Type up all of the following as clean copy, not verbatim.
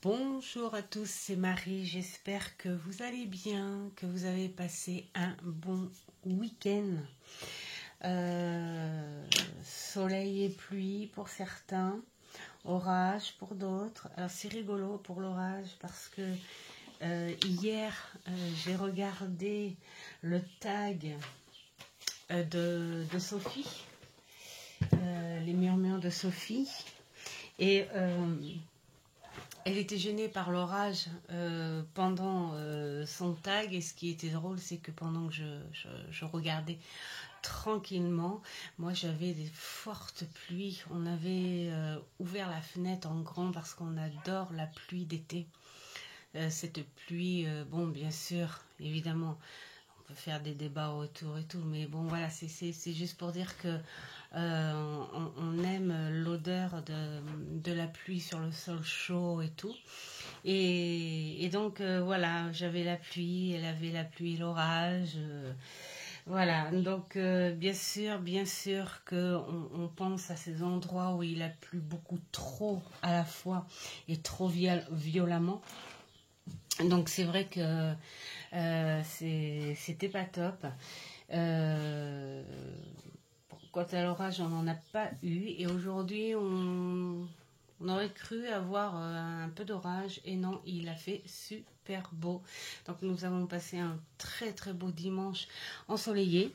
Bonjour à tous, c'est Marie, j'espère que vous allez bien, que vous avez passé un bon week-end. Soleil et pluie pour certains, orage pour d'autres. Alors c'est rigolo pour l'orage parce que hier j'ai regardé le tag de Sophie, les murmures de Sophie, et elle était gênée par l'orage pendant son tag, et ce qui était drôle, c'est que pendant que je regardais tranquillement, moi j'avais des fortes pluies. On avait ouvert la fenêtre en grand parce qu'on adore la pluie d'été. Cette pluie, bon, bien sûr, évidemment, on peut faire des débats autour et tout, mais bon, voilà, c'est juste pour dire que on aime l'odeur de la pluie sur le sol chaud et tout. Et donc, voilà, j'avais la pluie, elle avait la pluie et l'orage. Voilà, donc bien sûr que on pense à ces endroits où il a plu beaucoup trop à la fois et trop violemment. Donc c'est vrai que c'était pas top. Quant à l'orage, on n'en a pas eu. Et aujourd'hui, on aurait cru avoir un peu d'orage. Et non, il a fait super beau. Donc nous avons passé un très très beau dimanche ensoleillé.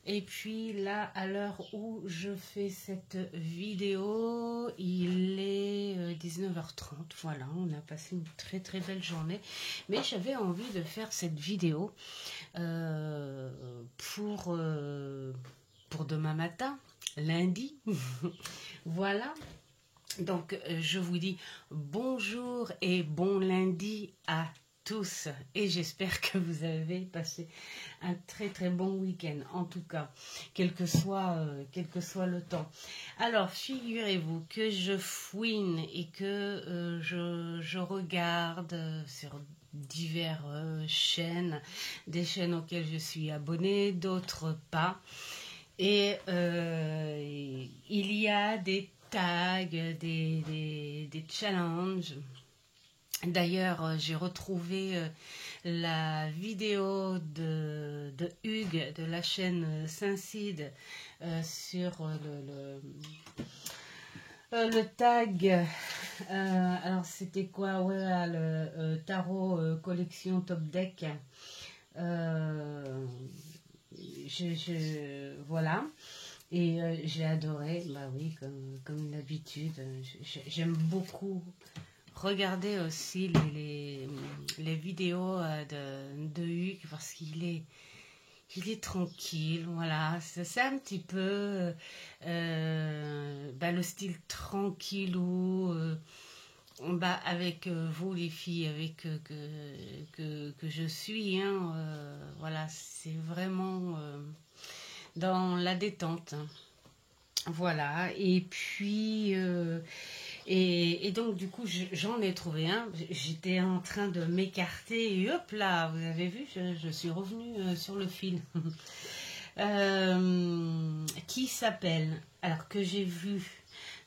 Et puis là, à l'heure où je fais cette vidéo, il est 19h30. Voilà, on a passé une très très belle journée. Mais j'avais envie de faire cette vidéo pour demain matin, lundi. Voilà. Donc, je vous dis bonjour et bon lundi à tous. Et j'espère que vous avez passé un très très bon week-end. En tout cas, quel que soit le temps. Alors, figurez-vous que je fouine et que je regarde sur diverses chaînes, des chaînes auxquelles je suis abonnée, d'autres pas. Et il y a des tags, des challenges. D'ailleurs, j'ai retrouvé la vidéo de Hugues de la chaîne Saint-Cide sur le tag. Alors, c'était quoi? Ouais, le tarot collection Top Deck. Voilà. Et j'ai adoré, bah oui, comme d'habitude. J'aime beaucoup regarder aussi les vidéos de Hugues parce qu'il est tranquille, voilà. C'est un petit peu le style tranquillou. Avec vous les filles, avec que je suis, hein, voilà, c'est vraiment dans la détente. Voilà, et puis et donc du coup j'en ai trouvé un. J'étais en train de m'écarter et hop là, vous avez vu, je suis revenue sur le fil. Qui s'appelle, alors que j'ai vu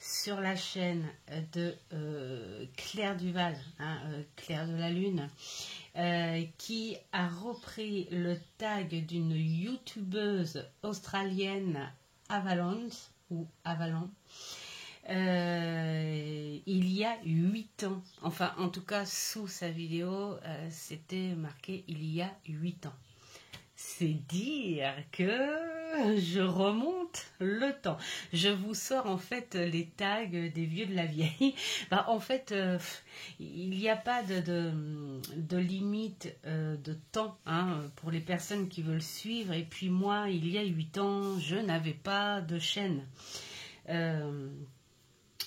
sur la chaîne de Claire Duval, hein, Claire de la Lune, qui a repris le tag d'une youtubeuse australienne, Avalon, il y a 8 ans. Enfin, en tout cas, sous sa vidéo, c'était marqué il y a 8 ans. C'est dire que je remonte le temps. Je vous sors en fait les tags des vieux de la vieille. En fait, il n'y a pas de limite de temps, hein, pour les personnes qui veulent suivre. Et puis moi, il y a 8 ans, je n'avais pas de chaîne.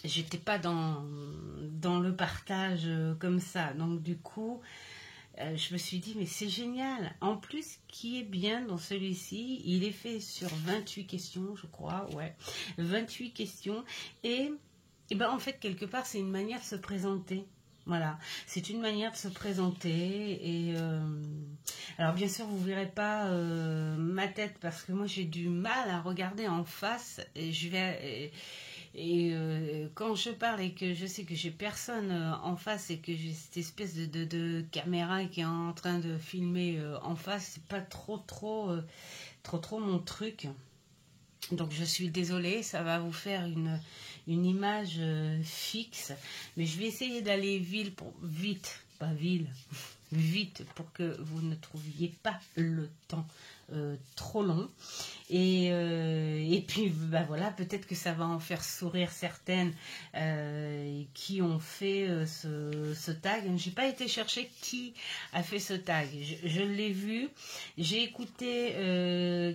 J'étais pas dans le partage comme ça. Donc du coup, je me suis dit, mais c'est génial. En plus, ce qui est bien dans celui-ci, il est fait sur 28 questions, je crois. Ouais, 28 questions. Et en fait, quelque part, c'est une manière de se présenter. Voilà, c'est une manière de se présenter. Et alors, bien sûr, vous ne verrez pas ma tête parce que moi, j'ai du mal à regarder en face. Et quand je parle et que je sais que j'ai personne en face et que j'ai cette espèce de caméra qui est en train de filmer en face, c'est pas trop mon truc. Donc je suis désolée, ça va vous faire une image fixe, mais je vais essayer d'aller vite, vite pour que vous ne trouviez pas le temps trop long. Et puis bah voilà, peut-être que ça va en faire sourire certaines qui ont fait ce tag. J'ai pas été chercher qui a fait ce tag. Je l'ai vu, j'ai écouté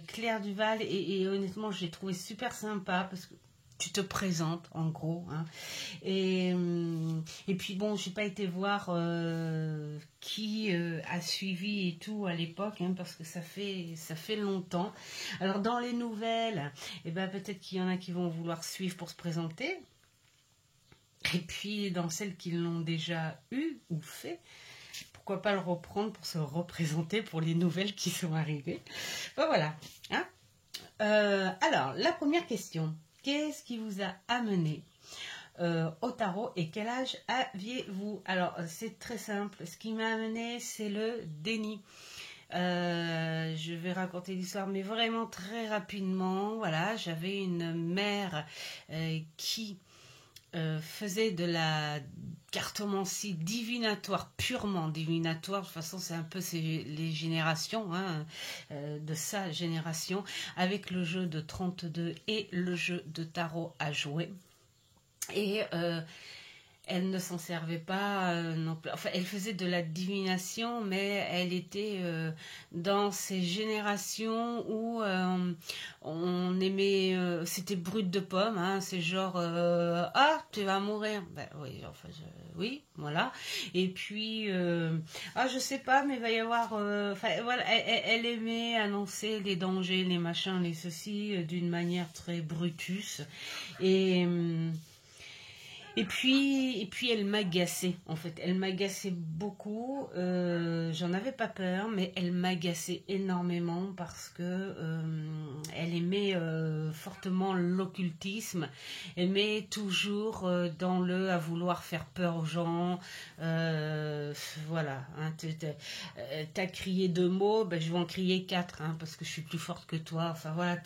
Claire Duval et honnêtement je l'ai trouvé super sympa parce que tu te présentes en gros, hein. Et puis bon, j'ai pas été voir qui a suivi et tout à l'époque, hein, parce que ça fait longtemps. Alors dans les nouvelles, eh ben, peut-être qu'il y en a qui vont vouloir suivre pour se présenter. Et puis dans celles qui l'ont déjà eu ou fait, pourquoi pas le reprendre pour se représenter pour les nouvelles qui sont arrivées. Ben voilà, hein. Alors, la première question. Qu'est-ce qui vous a amené au tarot et quel âge aviez-vous? Alors, c'est très simple. Ce qui m'a amené, c'est le déni. Je vais raconter l'histoire, mais vraiment très rapidement. Voilà, j'avais une mère qui faisait de la cartomancie divinatoire, purement divinatoire. De toute façon, c'est un peu les générations, hein, de sa génération, avec le jeu de 32 et le jeu de tarot à jouer. Et elle ne s'en servait pas non plus. Enfin, elle faisait de la divination, mais elle était dans ces générations où on aimait, c'était brut de pomme, hein, c'est genre ah, tu vas mourir. Ben oui, enfin oui, voilà. Et puis ah, je sais pas, mais il va y avoir, enfin voilà, elle aimait annoncer les dangers, les machins, les ceci d'une manière très brutus et puis elle m'agaçait, en fait. Elle m'agaçait beaucoup. J'en avais pas peur, mais elle m'agaçait énormément parce que elle aimait fortement l'occultisme. Aimait toujours à vouloir faire peur aux gens. Voilà. Hein, t'as crié 2 mots, ben, je vais en crier 4, hein, parce que je suis plus forte que toi. Enfin voilà,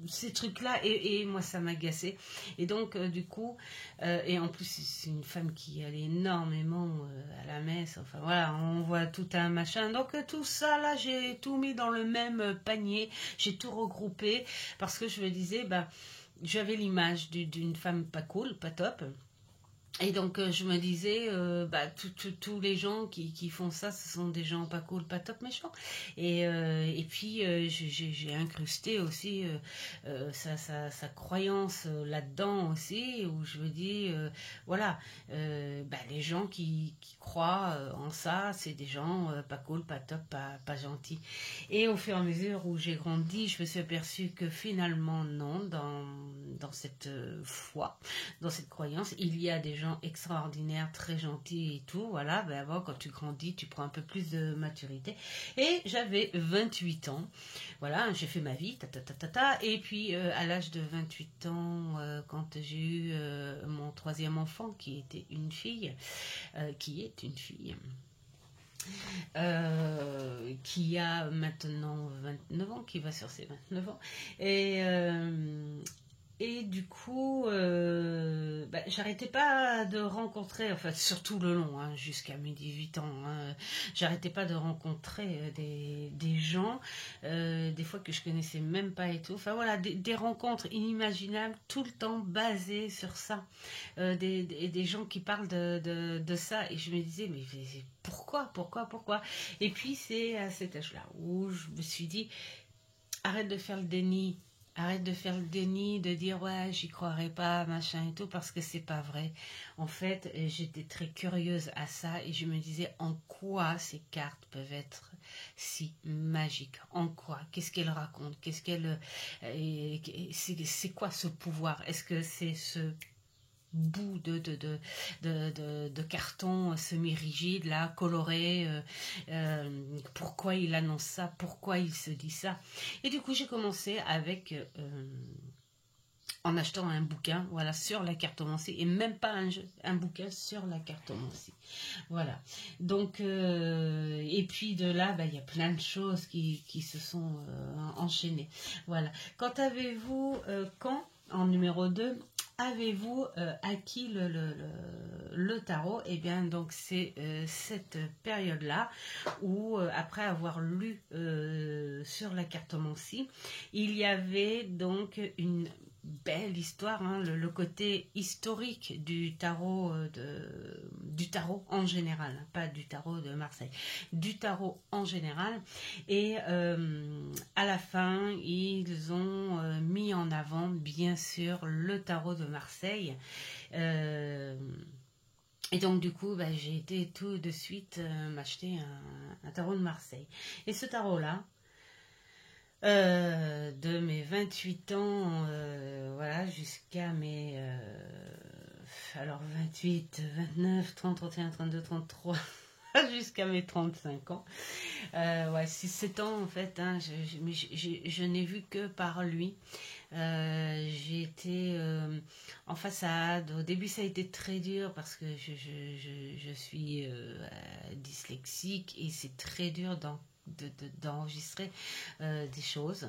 ces trucs-là. Et moi, ça m'agaçait. Et donc, du coup, et en plus, c'est une femme qui allait énormément à la messe. Enfin voilà, on voit tout un machin. Donc tout ça, là, j'ai tout mis dans le même panier. J'ai tout regroupé parce que je me disais, bah, j'avais l'image d'une femme pas cool, pas top. Et donc je me disais, bah, tous les gens qui font ça, ce sont des gens pas cool, pas top, méchants. Et puis j'ai incrusté aussi sa croyance là-dedans aussi, où je me dis, voilà, bah, les gens qui croient en ça, c'est des gens pas cool, pas top, pas gentils. Et au fur et à mesure où j'ai grandi, je me suis aperçue que finalement non, dans cette foi, dans cette croyance, il y a des gens extraordinaires, très gentils et tout, voilà, ben avant, quand tu grandis, tu prends un peu plus de maturité, et j'avais 28 ans, voilà, j'ai fait ma vie, et puis à l'âge de 28 ans, quand j'ai eu mon 3e enfant, qui était une fille, qui a maintenant 29 ans, qui va sur ses 29 ans, et du coup, bah, j'arrêtais pas de rencontrer, enfin surtout le long, hein, jusqu'à mes 18 ans, hein, j'arrêtais pas de rencontrer des gens, des fois que je connaissais même pas et tout. Enfin voilà, des rencontres inimaginables, tout le temps basées sur ça. Des gens qui parlent de ça. Et je me disais, mais pourquoi? Et puis c'est à cet âge-là où je me suis dit, arrête de faire le déni. Arrête de faire le déni, de dire ouais, j'y croirais pas, machin et tout, parce que c'est pas vrai. En fait, j'étais très curieuse à ça et je me disais en quoi ces cartes peuvent être si magiques. En quoi? Qu'est-ce qu'elles racontent? C'est quoi ce pouvoir? Est-ce que c'est ce bout de carton semi-rigide, là, coloré, pourquoi il annonce ça, pourquoi il se dit ça. Et du coup, j'ai commencé avec en achetant un bouquin, voilà, sur la cartomancie, et même pas un bouquin sur la cartomancie. Voilà. Donc, et puis de là, il y a plein de choses qui se sont enchaînées. Voilà. Quand, en numéro 2, avez-vous acquis le tarot? Eh bien, donc, c'est cette période-là où, après avoir lu sur la cartomancie, il y avait donc une belle histoire, hein, le côté historique du tarot, du tarot en général, hein, pas du tarot de Marseille, du tarot en général. Et à la fin, ils ont mis en avant, bien sûr, le tarot de Marseille. Et donc, du coup, j'ai été tout de suite m'acheter un tarot de Marseille. Et ce tarot-là, de mes 28 ans, voilà, jusqu'à mes... alors 28, 29, 30, 31, 32, 33, jusqu'à mes 35 ans. Ouais, 6-7 ans en fait, hein, je n'ai vu que par lui. J'ai été en façade. Au début, ça a été très dur parce que je suis dyslexique et c'est très dur d'enregistrer des choses.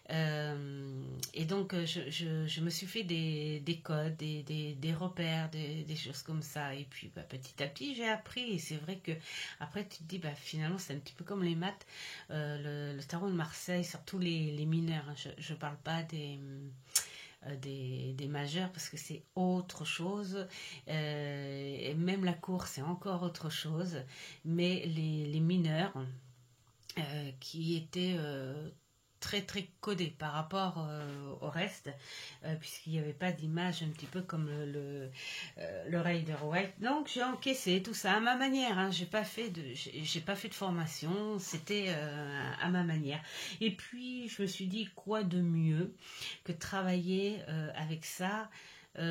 Et donc, je me suis fait des codes, des repères, des choses comme ça. Et puis, petit à petit, j'ai appris. Et c'est vrai que après, tu te dis, finalement, c'est un petit peu comme les maths. Le tarot de Marseille, surtout les mineurs. Hein, je ne parle pas des majeurs parce que c'est autre chose, et même la cour c'est encore autre chose, mais les mineurs qui étaient très très codés par rapport au reste, puisqu'il n'y avait pas d'image un petit peu comme le Rider Waite. Donc j'ai encaissé tout ça à ma manière, hein. J'ai pas fait de formation, c'était à ma manière. Et puis je me suis dit, quoi de mieux que travailler avec ça, en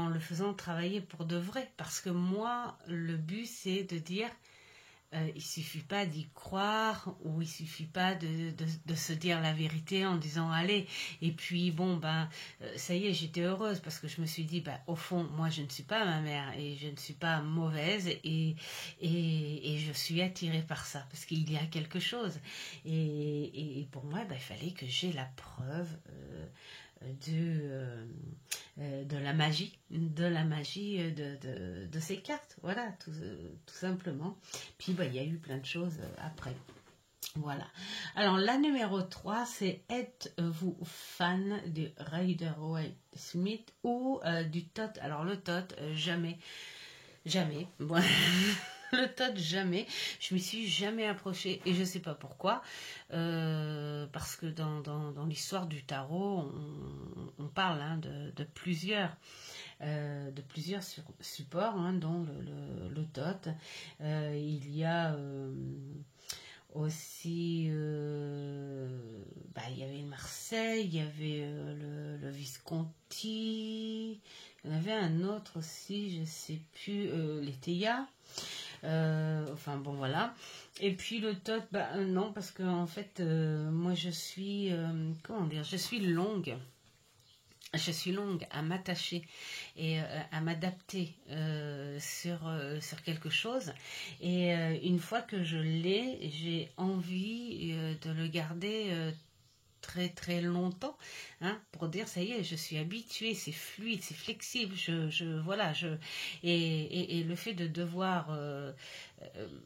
le faisant travailler pour de vrai, parce que moi le but c'est de dire, il suffit pas d'y croire, ou il suffit pas de se dire la vérité en disant allez, et puis bon ça y est, j'étais heureuse parce que je me suis dit au fond moi je ne suis pas ma mère et je ne suis pas mauvaise, et je suis attirée par ça parce qu'il y a quelque chose, et pour moi il fallait que j'ai la preuve de la magie de ces cartes, voilà, tout simplement. Puis il y a eu plein de choses après. Voilà. Alors la numéro 3, c'est êtes-vous fan du Rider-Waite-Smith ou du Thoth? Alors le Thoth, jamais. Bon. Le Thoth, jamais. Je m'y suis jamais approchée et je sais pas pourquoi, parce que dans l'histoire du tarot on parle, hein, de plusieurs supports, hein, dont le Thoth. Il y a aussi il y avait Marseille, il y avait le Visconti, il y en avait un autre aussi, je sais plus, les Théias. Enfin bon voilà. Et puis le Thoth, non, parce que en fait moi je suis je suis longue. Je suis longue à m'attacher et à m'adapter sur quelque chose. Et une fois que je l'ai, j'ai envie de le garder très très longtemps, hein, pour dire ça y est, je suis habituée, c'est fluide, c'est flexible, et le fait de devoir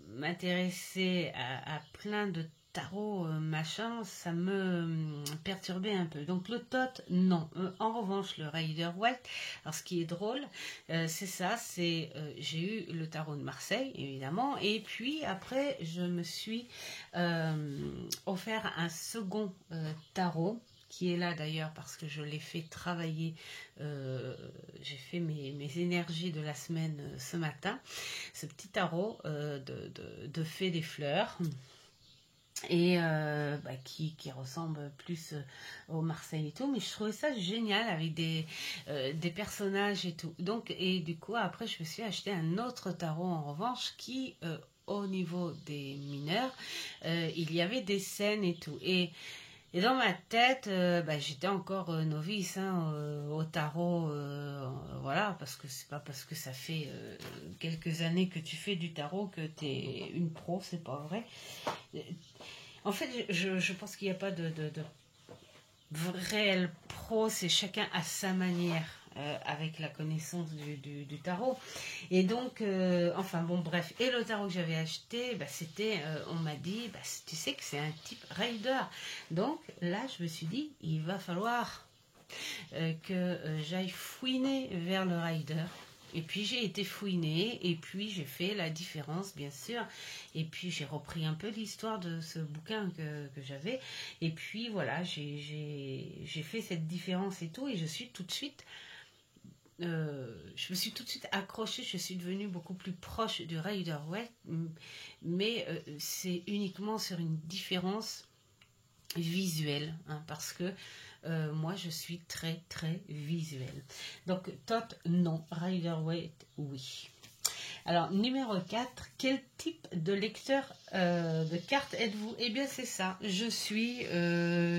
m'intéresser à plein de tarot machin, ça me perturbait un peu. Donc le Thoth, non. En revanche, le Rider-Waite, alors ce qui est drôle, c'est ça, j'ai eu le tarot de Marseille évidemment, et puis après je me suis offert un second tarot qui est là d'ailleurs parce que je l'ai fait travailler, j'ai fait mes énergies de la semaine ce matin, ce petit tarot de fée des fleurs, et qui ressemble plus au Marseille et tout, mais je trouvais ça génial avec des personnages et tout. Donc, et du coup après je me suis acheté un autre tarot en revanche qui au niveau des mineurs, il y avait des scènes et tout, et Et dans ma tête, j'étais encore novice hein, au tarot, voilà, parce que c'est pas parce que ça fait quelques années que tu fais du tarot que tu es une pro, c'est pas vrai. En fait, je pense qu'il n'y a pas de réel pro, c'est chacun à sa manière. Avec la connaissance du tarot. Et donc, enfin bon, bref. Et le tarot que j'avais acheté, c'était, on m'a dit, tu sais que c'est un type rider. Donc là, je me suis dit, il va falloir que j'aille fouiner vers le rider. Et puis j'ai été fouinée, et puis j'ai fait la différence, bien sûr. Et puis j'ai repris un peu l'histoire de ce bouquin que j'avais. Et puis voilà, j'ai fait cette différence et tout, et je suis tout de suite... je me suis tout de suite accrochée, je suis devenue beaucoup plus proche du Rider-Waite, mais c'est uniquement sur une différence visuelle, hein, parce que moi je suis très très visuelle. Donc Thoth non, Rider-Waite oui. Alors numéro 4, quel type de lecteur de cartes êtes-vous? Eh bien c'est ça, je suis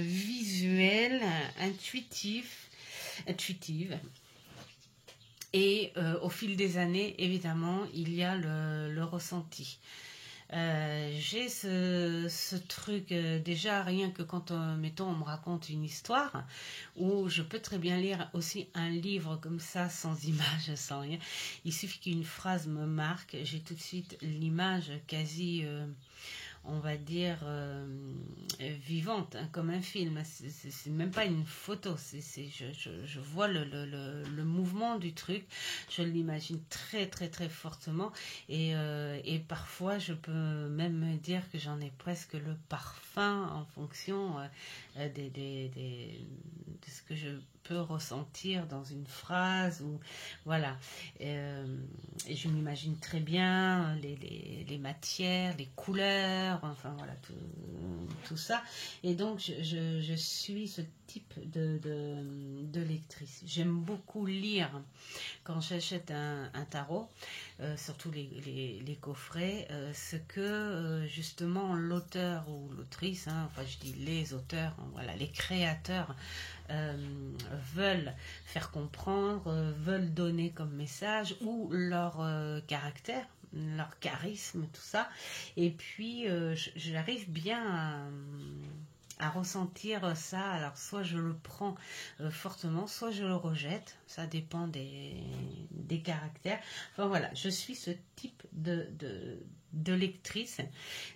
visuelle, intuitive. Et au fil des années, évidemment, il y a le ressenti. J'ai ce truc, déjà rien que quand, mettons, on me raconte une histoire, où je peux très bien lire aussi un livre comme ça, sans image, sans rien. Il suffit qu'une phrase me marque, j'ai tout de suite l'image quasi... on va dire, vivante, hein, comme un film. C'est même pas une photo. Je vois le mouvement du truc. Je l'imagine très, très, très fortement. Et parfois, je peux même me dire que j'en ai presque le parfum en fonction de ce que je peux ressentir dans une phrase. Ou, voilà. Et je m'imagine très bien les matières, les couleurs, enfin voilà, tout ça. Et donc, je suis ce type de lectrice. J'aime beaucoup lire quand j'achète un tarot, surtout les coffrets, ce que justement l'auteur ou l'autrice, hein, enfin je dis les auteurs, voilà, les créateurs veulent faire comprendre, veulent donner comme message, ou leur caractère, leur charisme, tout ça. Et puis j'arrive bien à ressentir ça. Alors soit je le prends fortement, soit je le rejette, ça dépend des caractères. Enfin voilà, je suis ce type de lectrice.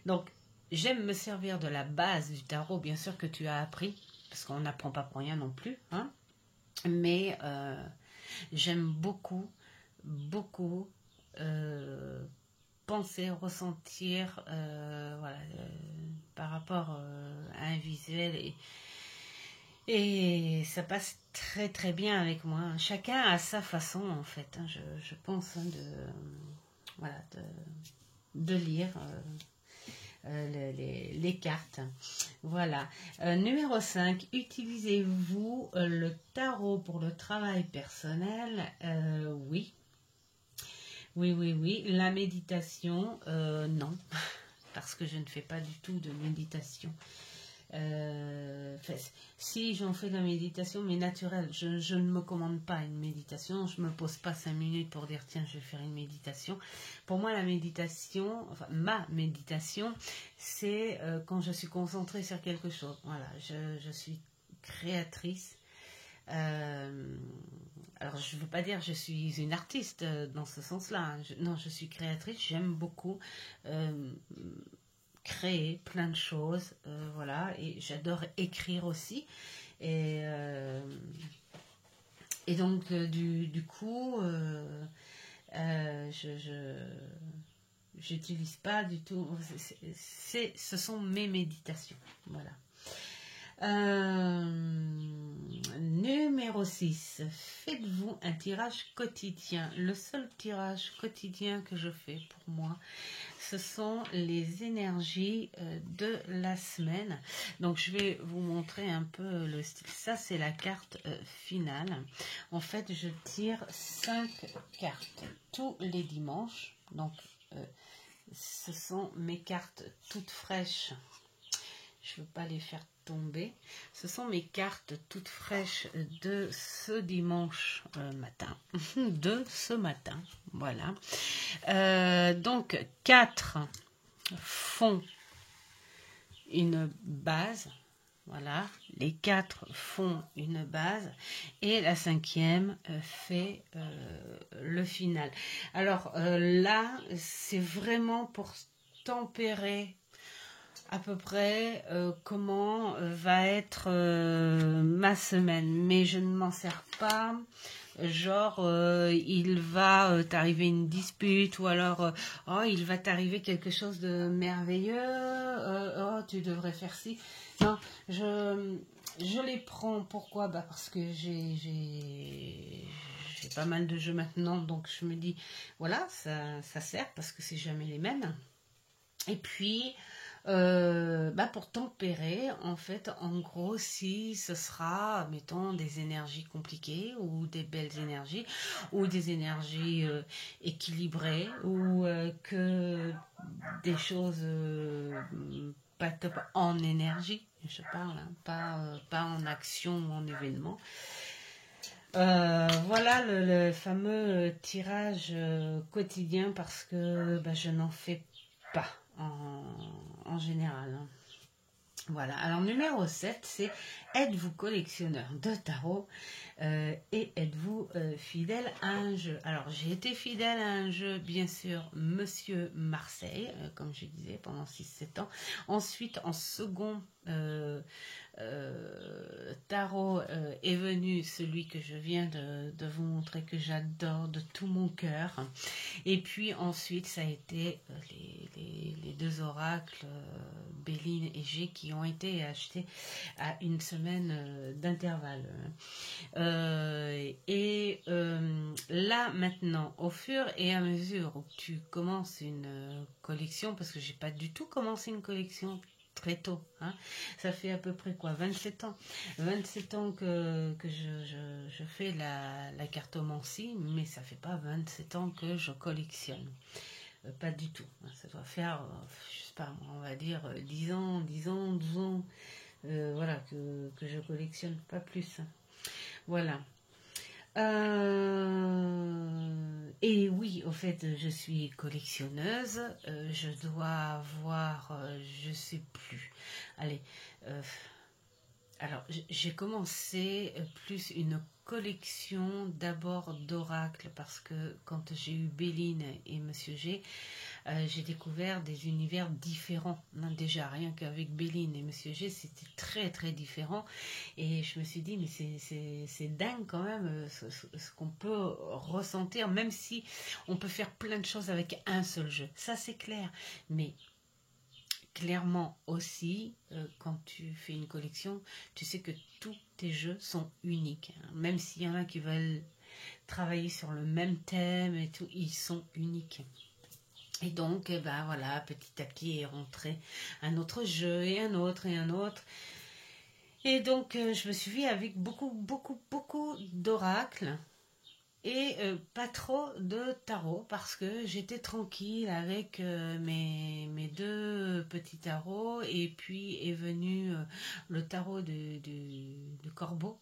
Donc j'aime me servir de la base du tarot, bien sûr, que tu as appris, parce qu'on n'apprend pas pour rien non plus, hein. Mais j'aime beaucoup penser, ressentir, voilà, par rapport à un visuel, et ça passe très très bien avec moi. Chacun a sa façon en fait, hein, je pense, hein, voilà, de lire les cartes. Voilà. Numéro 5, utilisez-vous le tarot pour le travail personnel? Oui. Oui. La méditation, non. Parce que je ne fais pas du tout de méditation. Si j'en fais de la méditation, mais naturelle, je ne me commande pas une méditation, je ne me pose pas 5 minutes pour dire tiens je vais faire une méditation. Pour moi la méditation, enfin ma méditation, c'est quand je suis concentrée sur quelque chose. Voilà, je suis créatrice. Alors je ne veux pas dire je suis une artiste dans ce sens-là, hein. Non, je suis créatrice, j'aime beaucoup créer plein de choses, voilà, et j'adore écrire aussi, et donc du coup j'utilise pas du tout, ce sont mes méditations, voilà. Numéro 6, faites-vous un tirage quotidien? Le seul tirage quotidien que je fais pour moi, ce sont les énergies de la semaine. Donc je vais vous montrer un peu le style. Ça c'est la carte finale. En fait je tire 5 cartes tous les dimanches. Donc ce sont mes cartes toutes fraîches Je ne veux pas les faire tomber. Ce sont mes cartes toutes fraîches de ce dimanche matin. De ce matin, voilà. Donc, 4 font une base. Voilà, les 4 font une base et la 5e fait le final. Alors là, c'est vraiment pour tempérer à peu près comment va être ma semaine. Mais je ne m'en sers pas. Genre, il va t'arriver une dispute ou alors, oh, il va t'arriver quelque chose de merveilleux. Oh, tu devrais faire ci. Non, je les prends. Pourquoi? Bah parce que j'ai pas mal de jeux maintenant, donc je me dis, voilà, ça sert parce que c'est jamais les mêmes. Et puis, bah pour tempérer, en fait, en gros, si ce sera, mettons, des énergies compliquées ou des belles énergies ou des énergies équilibrées ou que des choses pas top en énergie, je parle, hein, pas en action ou en événement. Voilà le fameux tirage quotidien parce que bah, je n'en fais pas en général. Hein. Voilà, alors numéro 7, c'est êtes-vous collectionneur de tarot et êtes-vous fidèle à un jeu? Alors j'ai été fidèle à un jeu, bien sûr, Monsieur Marseille, comme je disais, pendant 6-7 ans. Ensuite, en second tarot est venu celui que je viens de vous montrer que j'adore de tout mon cœur. Et puis ensuite, ça a été les 2 oracles, Béline et G, qui ont été achetés à une semaine d'intervalle. Là, maintenant, au fur et à mesure où tu commences une collection, parce que j'ai pas du tout commencé une collection très tôt, hein. Ça fait à peu près quoi, 27 ans 27 ans que je fais la cartomancie, mais ça fait pas 27 ans que je collectionne, pas du tout, ça doit faire je sais pas, on va dire 10 ans, 12 ans, voilà, que je collectionne, pas plus, voilà. Et oui, au fait, je suis collectionneuse. Je dois avoir, je sais plus. Allez, alors j'ai commencé plus une collection d'abord d'oracles parce que quand j'ai eu Béline et Monsieur G, j'ai découvert des univers différents. Déjà, rien qu'avec Béline et Monsieur G, c'était très très différent. Et je me suis dit, mais c'est dingue quand même ce qu'on peut ressentir, même si on peut faire plein de choses avec un seul jeu. Ça, c'est clair. Mais clairement aussi, quand tu fais une collection, tu sais que tous tes jeux sont uniques. Hein. Même s'il y en a qui veulent travailler sur le même thème et tout, ils sont uniques. Et donc, ben voilà, petit à petit est rentré un autre jeu et un autre et un autre. Et donc, je me suis vue avec beaucoup d'oracles et pas trop de tarot parce que j'étais tranquille avec mes 2 petits tarots. Et puis est venu le tarot de Corbeau.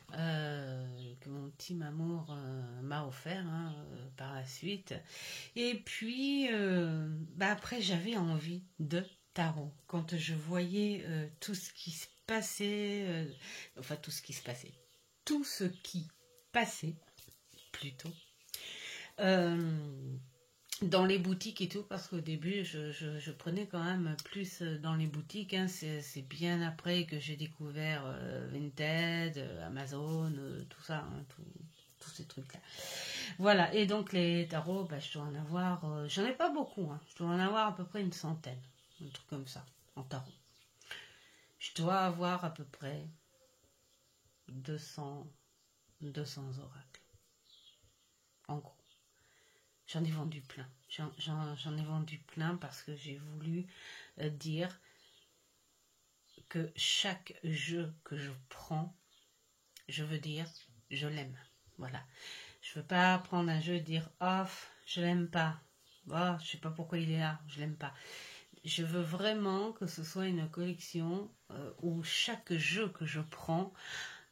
Que mon petit amour m'a offert hein, par la suite. Et puis, bah après, j'avais envie de tarot. Quand je voyais tout ce qui se passait, enfin tout ce qui se passait, tout ce qui passait, plutôt, dans les boutiques et tout, parce qu'au début, je prenais quand même plus dans les boutiques. Hein. C'est bien après que j'ai découvert Vinted, Amazon, tout ça, hein, tous ces trucs-là. Voilà, et donc les tarots, bah, je dois en avoir... j'en ai pas beaucoup, hein. Je dois en avoir à peu près une centaine, un truc comme ça, en tarot. Je dois avoir à peu près 200 oracles, en gros. J'en ai vendu plein. J'en ai vendu plein parce que j'ai voulu dire que chaque jeu que je prends, je veux dire, je l'aime. Voilà. Je veux pas prendre un jeu et dire, oh, je l'aime pas. Oh, je sais pas pourquoi il est là, je l'aime pas. Je veux vraiment que ce soit une collection où chaque jeu que je prends,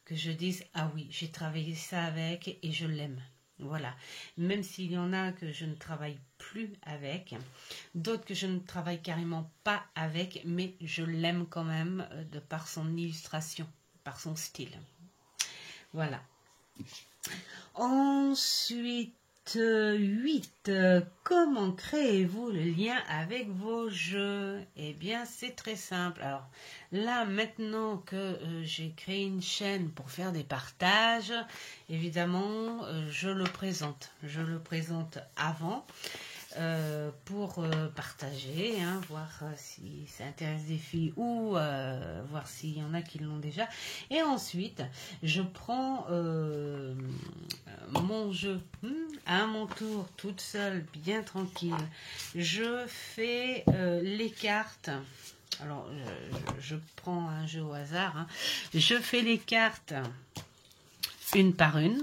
que je dise, ah oui, j'ai travaillé ça avec et je l'aime. Voilà. Même s'il y en a que je ne travaille plus avec, d'autres que je ne travaille carrément pas avec, mais je l'aime quand même de par son illustration, par son style. Voilà. Ensuite, 8. Comment créez-vous le lien avec vos jeux? Eh bien, c'est très simple. Alors, là, maintenant que j'ai créé une chaîne pour faire des partages, évidemment, je le présente. Je le présente avant. Pour partager, hein, voir si ça intéresse des filles ou voir s'il y en a qui l'ont déjà. Et ensuite, je prends mon jeu à mon tour, toute seule, bien tranquille. Je fais les cartes. Alors, je prends un jeu au hasard. Hein. Je fais les cartes une par une.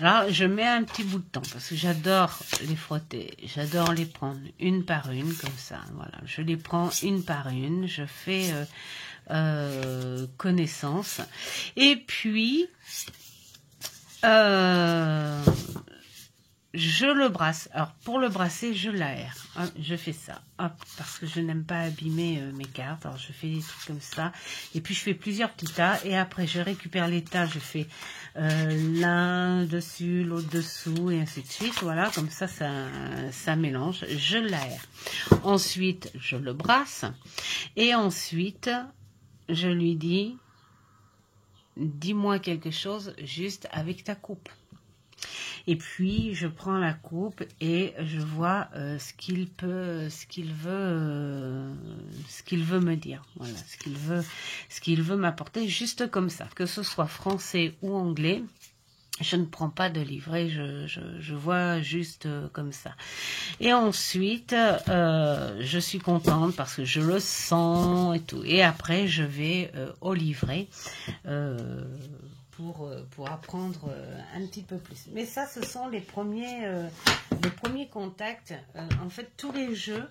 Alors, je mets un petit bout de temps parce que j'adore les frotter. J'adore les prendre une par une, comme ça. Voilà, je les prends une par une. Je fais connaissance. Et puis, je le brasse. Alors, pour le brasser, je l'aère. Hop, je fais ça. Hop, parce que je n'aime pas abîmer mes cartes. Alors, je fais des trucs comme ça. Et puis, je fais plusieurs petits tas. Et après, je récupère les tas. Je fais l'un dessus, l'autre dessous, et ainsi de suite. Voilà, comme ça, ça mélange. Je l'aère. Ensuite, je le brasse. Et ensuite, je lui dis, dis-moi quelque chose juste avec ta coupe. Et puis, je prends la coupe et je vois ce qu'il veut me dire. Voilà, ce qu'il veut m'apporter, juste comme ça. Que ce soit français ou anglais, je ne prends pas de livret, je vois juste comme ça. Et ensuite, je suis contente parce que je le sens et tout. Et après, je vais au livret. Pour apprendre un petit peu plus. Mais ça, ce sont les premiers contacts. En fait, tous les jeux,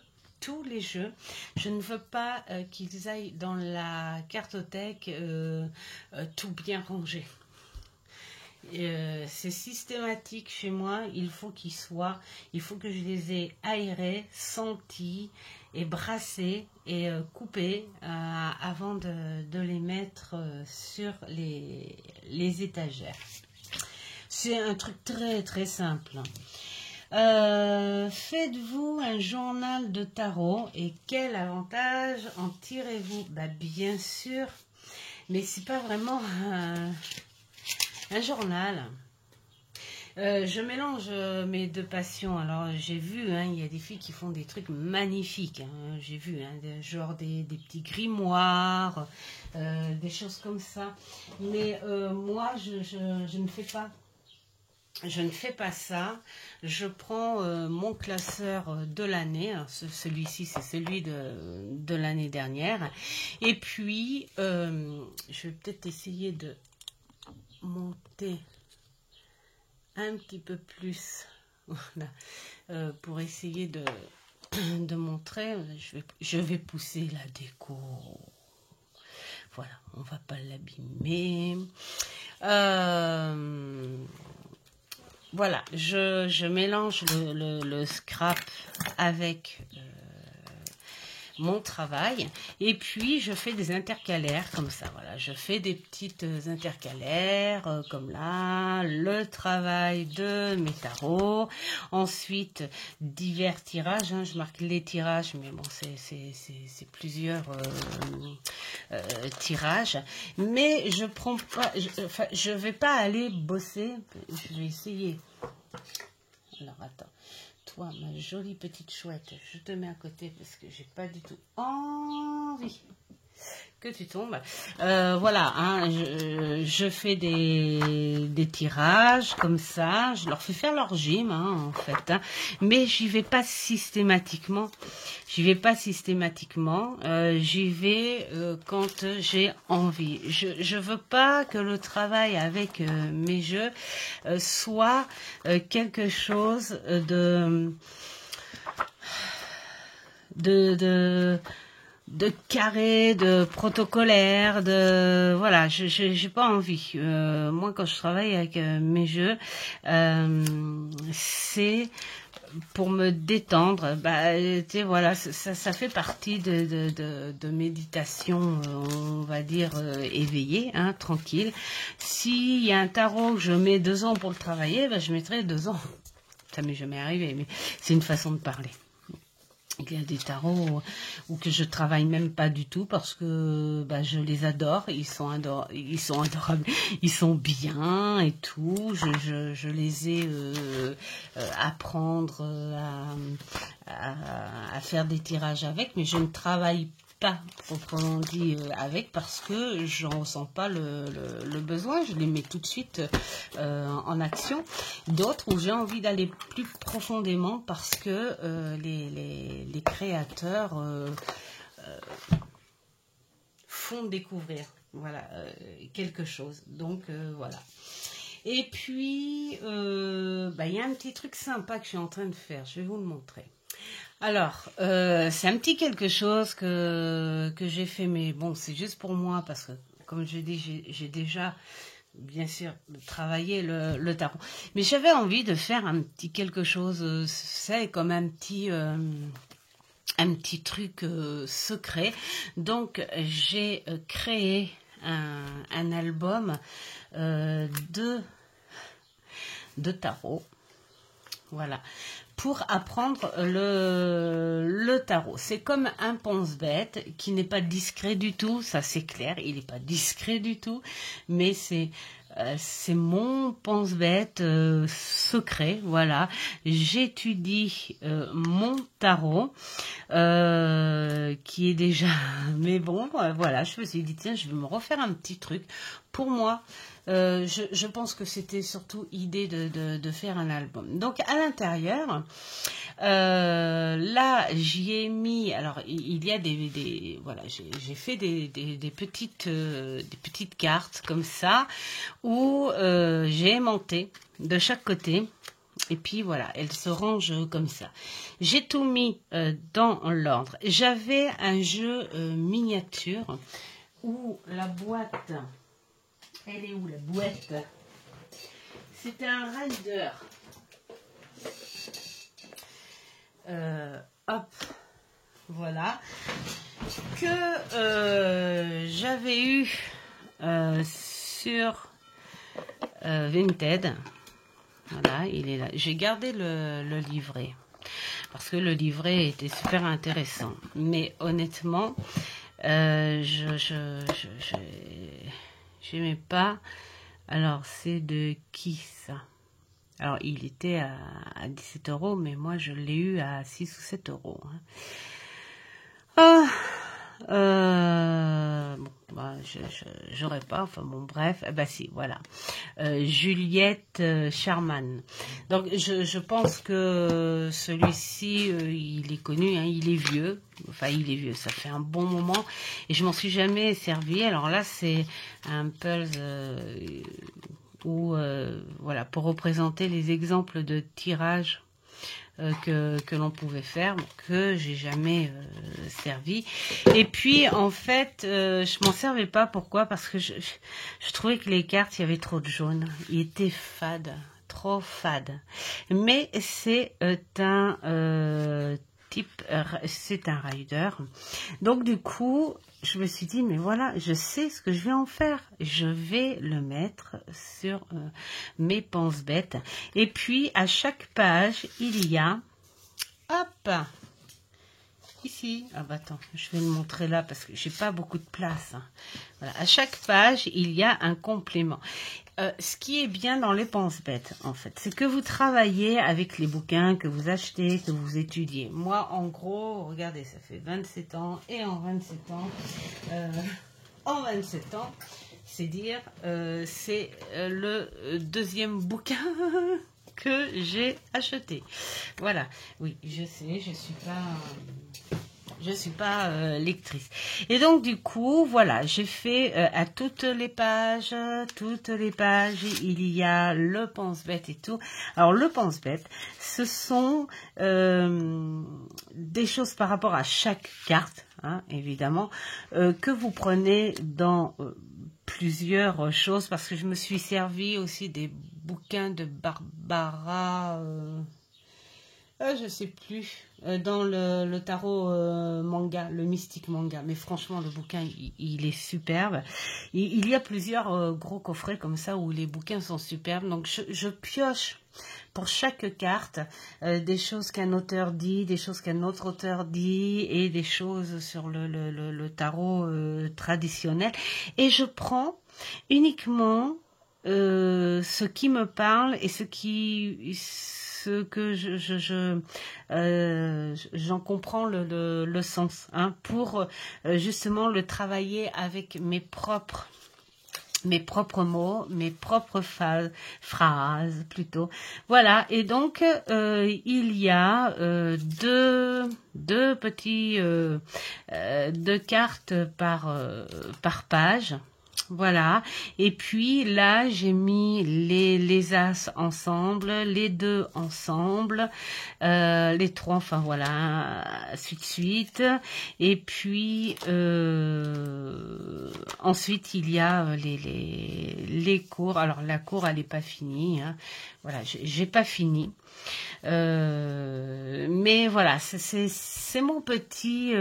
je ne veux pas qu'ils aillent dans la cartothèque tout bien rangé. C'est systématique chez moi, il faut que je les ai aérés, sentis et brassés et coupés avant de les mettre sur les étagères. C'est un truc très très simple. Faites-vous un journal de tarot et quel avantage en tirez-vous? Bah, bien sûr, mais c'est pas vraiment un journal. Je mélange mes deux passions. Alors, j'ai vu, hein, il y a des filles qui font des trucs magnifiques. Hein. J'ai vu, hein, genre des petits grimoires, des choses comme ça. Mais moi, je ne fais pas. Je ne fais pas ça. Je prends mon classeur de l'année. Celui-ci, c'est celui de l'année dernière. Et puis, je vais peut-être essayer de monter un petit peu plus, voilà, pour essayer de montrer. Je vais pousser la déco. Voilà, on va pas l'abîmer. Voilà, je mélange le scrap avec mon travail et puis je fais des intercalaires comme ça. Voilà, je fais des petites intercalaires comme là, le travail de mes tarots, ensuite divers tirages, hein, je marque les tirages, mais bon c'est plusieurs tirages, mais je prends pas, je vais pas aller bosser, je vais essayer. Alors attends. Toi, ma jolie petite chouette, je te mets à côté parce que j'ai pas du tout envie que tu tombes. Voilà, hein, je fais des tirages comme ça. Je leur fais faire leur gym, hein, en fait. Hein, mais j'y vais pas systématiquement. J'y vais quand j'ai envie. Je veux pas que le travail avec mes jeux soit quelque chose de carré, de protocolaire, voilà, j'ai pas envie. Moi, quand je travaille avec mes jeux, c'est pour me détendre. Tu sais, voilà, ça fait partie de méditation, on va dire éveillée, hein, tranquille. S'il y a un tarot que je mets 2 ans pour le travailler, je mettrai 2 ans. Ça m'est jamais arrivé, mais c'est une façon de parler. Il y a des tarots où que je travaille même pas du tout parce que je les adore, ils sont adorables, ils sont bien et tout. Je les ai apprendre à faire des tirages avec, mais je ne travaille pas proprement dit avec parce que je n'en ressens pas le besoin. Je les mets tout de suite en action. D'autres où j'ai envie d'aller plus profondément parce que les créateurs font découvrir quelque chose. Donc voilà. Et puis y a un petit truc sympa que je suis en train de faire. Je vais vous le montrer. Alors, c'est un petit quelque chose que j'ai fait, mais bon, c'est juste pour moi parce que, comme je dis, j'ai déjà, bien sûr, travaillé le tarot. Mais j'avais envie de faire un petit quelque chose, c'est comme un petit truc secret. Donc, j'ai créé un album de tarot. Voilà. Pour apprendre le tarot. C'est comme un pense-bête qui n'est pas discret du tout, ça c'est clair, il n'est pas discret du tout, mais c'est mon pense-bête secret, voilà. J'étudie mon tarot, qui est déjà... Mais bon, voilà, je me suis dit, tiens, je vais me refaire un petit truc pour moi. Je pense que c'était surtout idée de faire un album. Donc à l'intérieur, là j'y ai mis, alors il y a voilà, j'ai fait des petites cartes comme ça où j'ai aimanté de chaque côté. Et puis voilà, elles se rangent comme ça. J'ai tout mis dans l'ordre. J'avais un jeu miniature où la boîte... Elle est où la boîte? C'était un rider. Hop, voilà. Que j'avais eu sur Vinted. Voilà, il est là. J'ai gardé le livret. Parce que le livret était super intéressant. Mais honnêtement, j'aimais pas. Alors, c'est de qui ça? Alors, il était à 17 €, mais moi, je l'ai eu à 6 ou 7 €. Bon, j'aurais pas, enfin bon, bref, si, voilà. Juliette Sharman. Donc, je pense que celui-ci, il est connu, hein, il est vieux. Enfin, il est vieux, ça fait un bon moment. Et je m'en suis jamais servi. Alors là, c'est un puzzle où, voilà, pour représenter les exemples de tirage que l'on pouvait faire, que j'ai jamais servi. Et puis en fait, je m'en servais pas. Pourquoi? Parce que je trouvais que les cartes, il y avait trop de jaune. Il était fade, trop fade. Mais c'est un c'est un rider. Donc du coup, je me suis dit, mais voilà, je sais ce que je vais en faire. Je vais le mettre sur mes pense-bêtes. Et puis, à chaque page, il y a... Hop! Ici. Ah bah attends, je vais le montrer là parce que j'ai pas beaucoup de place. Hein. Voilà. À chaque page, il y a un complément. Ce qui est bien dans les pense-bêtes, en fait, c'est que vous travaillez avec les bouquins que vous achetez, que vous étudiez. Moi, en gros, regardez, ça fait 27 ans, et en 27 ans, c'est dire, c'est le deuxième bouquin que j'ai acheté. Voilà, oui, je sais, je suis pas lectrice. Et donc du coup, voilà, j'ai fait à toutes les pages, il y a le pense-bête et tout. Alors le pense-bête, ce sont des choses par rapport à chaque carte, hein, évidemment, que vous prenez dans plusieurs choses, parce que je me suis servi aussi des bouquins de Barbara, je sais plus, dans le tarot manga, le mystique manga. Mais franchement, le bouquin, il est superbe. Il y a plusieurs gros coffrets comme ça où les bouquins sont superbes. Donc, je pioche pour chaque carte des choses qu'un auteur dit, des choses qu'un autre auteur dit et des choses sur le tarot traditionnel. Et je prends uniquement ce qui me parle et ce que j'en comprends le sens, hein, pour justement le travailler avec mes propres mots, mes propres phrases plutôt. Voilà, et donc il y a deux petits deux cartes par page. Voilà, et puis là j'ai mis les as ensemble, les deux ensemble, les trois, enfin voilà, suite, et puis ensuite il y a les cours. Alors la cour elle n'est pas finie, hein. Voilà, j'ai pas fini. Mais voilà, c'est mon petit,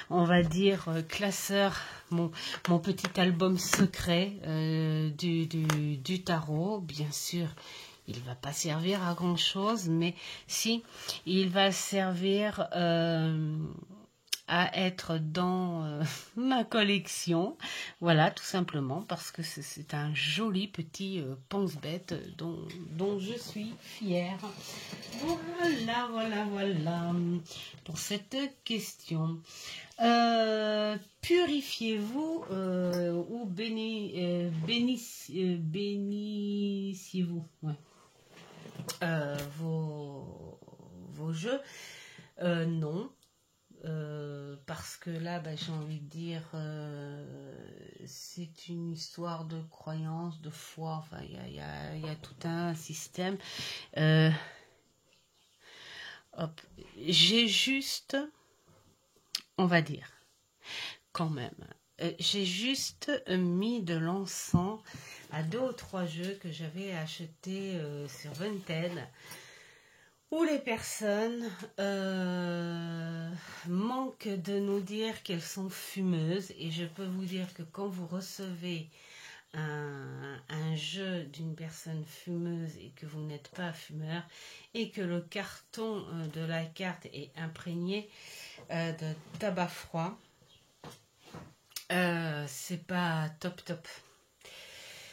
on va dire, classeur, mon petit album secret du tarot. Bien sûr, il va pas servir à grand chose, mais si, il va servir à être dans ma collection, voilà, tout simplement, parce que c'est un joli petit pense-bête dont je suis fière. Voilà, pour cette question. Purifiez-vous ou bénissez-vous, ouais. Vos jeux, non. Parce que là, j'ai envie de dire, c'est une histoire de croyance, de foi, enfin, il y a tout un système. J'ai juste, on va dire, quand même, j'ai juste mis de l'encens à 2 ou 3 jeux que j'avais achetés sur Vinted, où les personnes manquent de nous dire qu'elles sont fumeuses. Et je peux vous dire que quand vous recevez un jeu d'une personne fumeuse et que vous n'êtes pas fumeur et que le carton de la carte est imprégné de tabac froid, c'est pas top.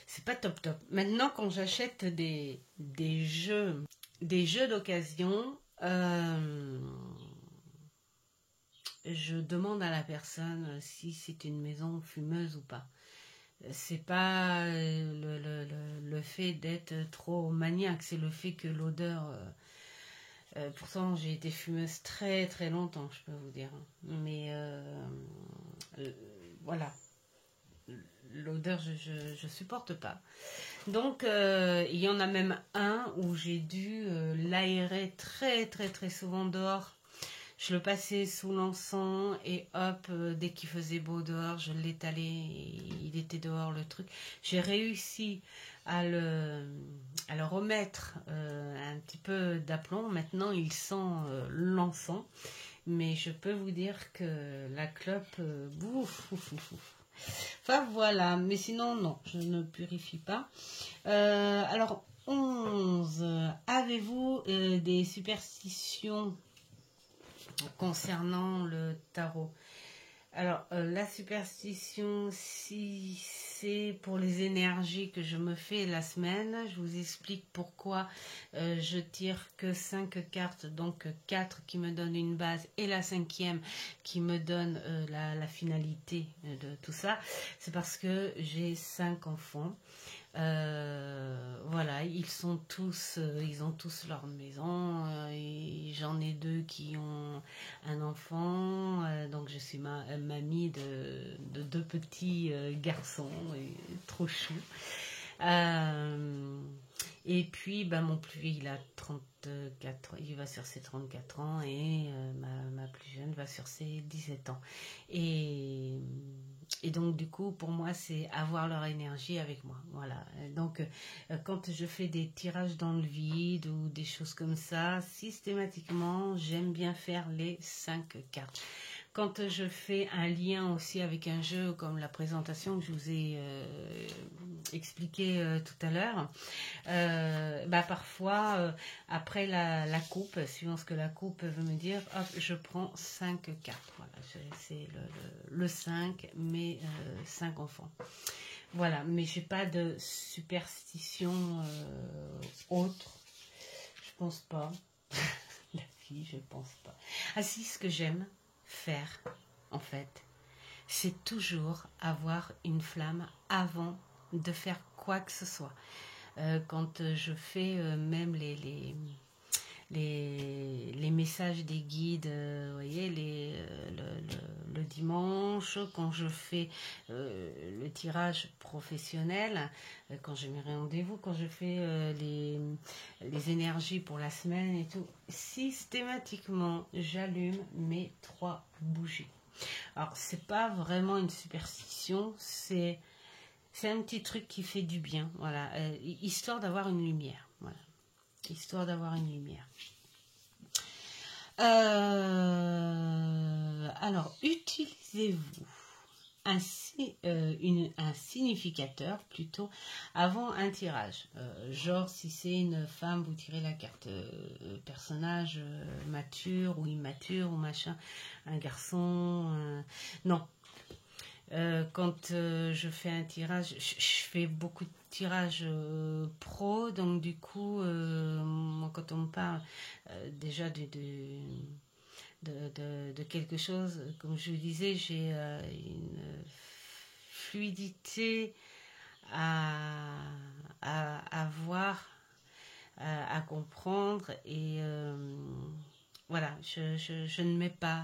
C'est pas top. Maintenant, quand j'achète des jeux d'occasion, je demande à la personne si c'est une maison fumeuse ou pas. C'est pas le fait d'être trop maniaque, c'est le fait que l'odeur... pourtant, j'ai été fumeuse très très longtemps, je peux vous dire. Mais voilà. L'odeur, je supporte pas. Donc, il y en a même un où j'ai dû l'aérer très très très souvent dehors. Je le passais sous l'encens et hop, dès qu'il faisait beau dehors, je l'étalais, il était dehors le truc. J'ai réussi à le remettre un petit peu d'aplomb. Maintenant, il sent l'encens. Mais je peux vous dire que la clope, bouf. Enfin voilà, mais sinon non, je ne purifie pas. Alors 11, avez-vous des superstitions concernant le tarot? Alors la superstition, si c'est pour les énergies que je me fais la semaine, je vous explique pourquoi je tire que 5 cartes, donc 4 qui me donnent une base et la 5e qui me donne la finalité de tout ça. C'est parce que j'ai 5 enfants. Voilà, ils ont tous leur maison, et j'en ai 2 qui ont un enfant, donc je suis mamie de 2 petits garçons, et trop chou. Et puis mon plus, il a 34, il va sur ses 34 ans, et ma va sur ses 17 ans. Et donc, du coup, pour moi, c'est avoir leur énergie avec moi. Voilà. Donc, quand je fais des tirages dans le vide ou des choses comme ça, systématiquement, j'aime bien faire les 5 cartes. Quand je fais un lien aussi avec un jeu comme la présentation que je vous ai expliqué tout à l'heure, parfois, après la coupe, suivant ce que la coupe veut me dire, hop, je prends 5 cartes. Voilà, c'est le 5, mais 5 enfants. Voilà, mais j'ai pas de superstition autre. Je pense pas. La fille, je pense pas. Ah si, ce que j'aime faire, en fait, c'est toujours avoir une flamme avant de faire quoi que ce soit. Quand je fais même les messages des guides, vous voyez, le dimanche, quand je fais le tirage professionnel, quand j'ai mes rendez-vous, quand je fais les énergies pour la semaine et tout, systématiquement, j'allume mes 3 bougies. Alors, c'est pas vraiment une superstition, c'est un petit truc qui fait du bien, voilà, histoire d'avoir une lumière, voilà. Histoire d'avoir une lumière. Alors, utilisez-vous un significateur plutôt avant un tirage. Genre, si c'est une femme, vous tirez la carte personnage mature ou immature ou machin. Un garçon, non. Quand je fais un tirage, je fais beaucoup de tirages pro, donc du coup, moi, quand on me parle déjà de quelque chose, comme je vous disais, j'ai une fluidité à voir, à comprendre, et voilà, je ne mets pas,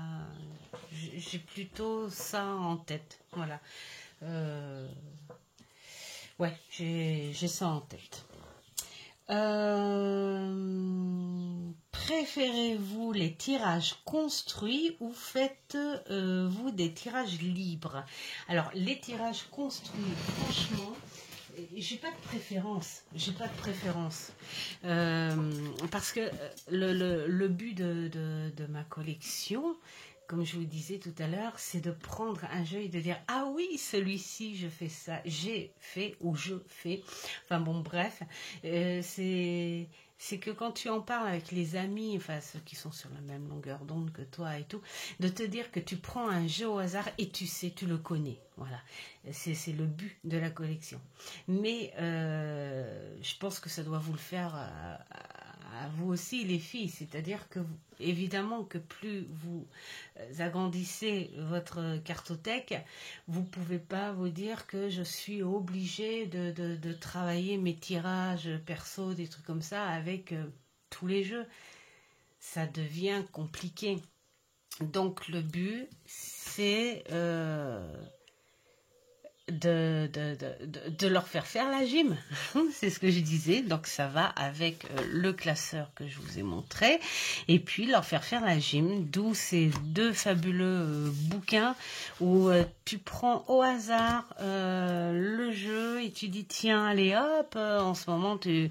j'ai plutôt ça en tête, voilà. Ouais, j'ai ça en tête. Préférez-vous les tirages construits ou faites-vous des tirages libres? Alors, les tirages construits, franchement, j'ai pas de préférence. Parce que le but de ma collection, comme je vous disais tout à l'heure, c'est de prendre un jeu et de dire « Ah oui, celui-ci, je fais ça, j'ai fait ou je fais. » Enfin bon, bref, c'est que quand tu en parles avec les amis, enfin ceux qui sont sur la même longueur d'onde que toi et tout, de te dire que tu prends un jeu au hasard et tu sais, tu le connais. Voilà, c'est le but de la collection. Mais je pense que ça doit vous le faire à vous aussi, les filles. C'est-à-dire que, évidemment, que plus vous agrandissez votre cartothèque, vous ne pouvez pas vous dire que je suis obligée de travailler mes tirages perso, des trucs comme ça, avec tous les jeux. Ça devient compliqué. Donc, le but, c'est de leur faire la gym. C'est ce que je disais. Donc ça va avec le classeur que je vous ai montré, et puis leur faire la gym, d'où ces 2 fabuleux bouquins où tu prends au hasard le jeu et tu dis tiens, allez hop, en ce moment tu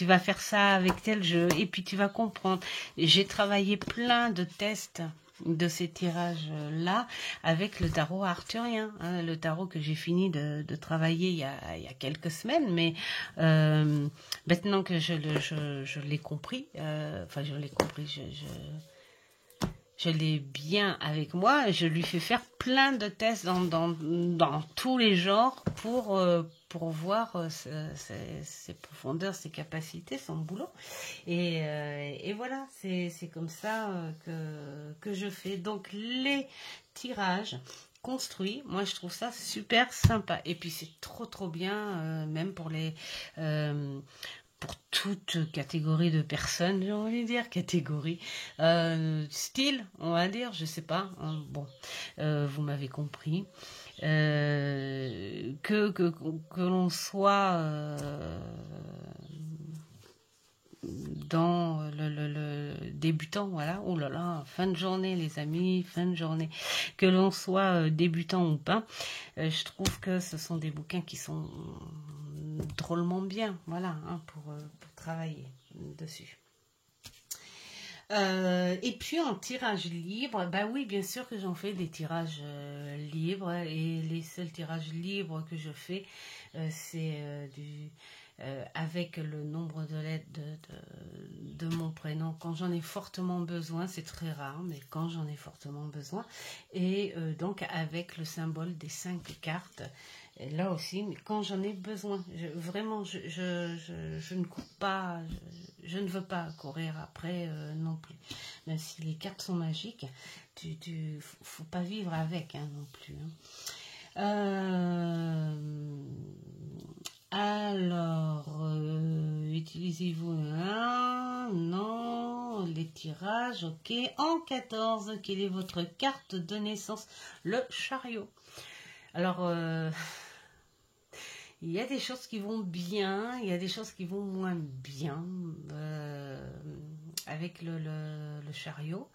vas faire ça avec tel jeu, et puis tu vas comprendre. J'ai travaillé plein de tests de ces tirages-là avec le tarot arthurien, hein, le tarot que j'ai fini de travailler il y a quelques semaines, mais maintenant que je l'ai compris, enfin je l'ai compris, je l'ai bien avec moi, je lui fais faire plein de tests dans tous les genres pour voir ses profondeurs, ses capacités, son boulot. Et voilà, c'est comme ça que je fais. Donc les tirages construits, moi je trouve ça super sympa. Et puis c'est trop bien, même pour toute catégorie de personnes, j'ai envie de dire, catégorie, style, on va dire, je sais pas, hein, bon, vous m'avez compris, que l'on soit dans le débutant, voilà. Oh là là, fin de journée les amis, fin de journée. Que l'on soit débutant ou pas, je trouve que ce sont des bouquins qui sont drôlement bien, voilà, hein, pour travailler dessus. Et puis en tirage libre, bah oui, bien sûr que j'en fais des tirages libres, et les seuls tirages libres que je fais, c'est avec le nombre de lettres de mon prénom, quand j'en ai fortement besoin, c'est très rare, mais quand j'en ai fortement besoin, et donc avec le symbole des 5 cartes. Et là aussi, mais quand j'en ai besoin, vraiment, je ne cours pas, je ne veux pas courir après non plus. Même si les cartes sont magiques, faut pas vivre avec, hein, non plus. Hein. Alors, utilisez-vous un? Non, les tirages, ok. En 14, quelle est votre carte de naissance? Le chariot. Alors, il y a des choses qui vont bien, il y a des choses qui vont moins bien avec le chariot.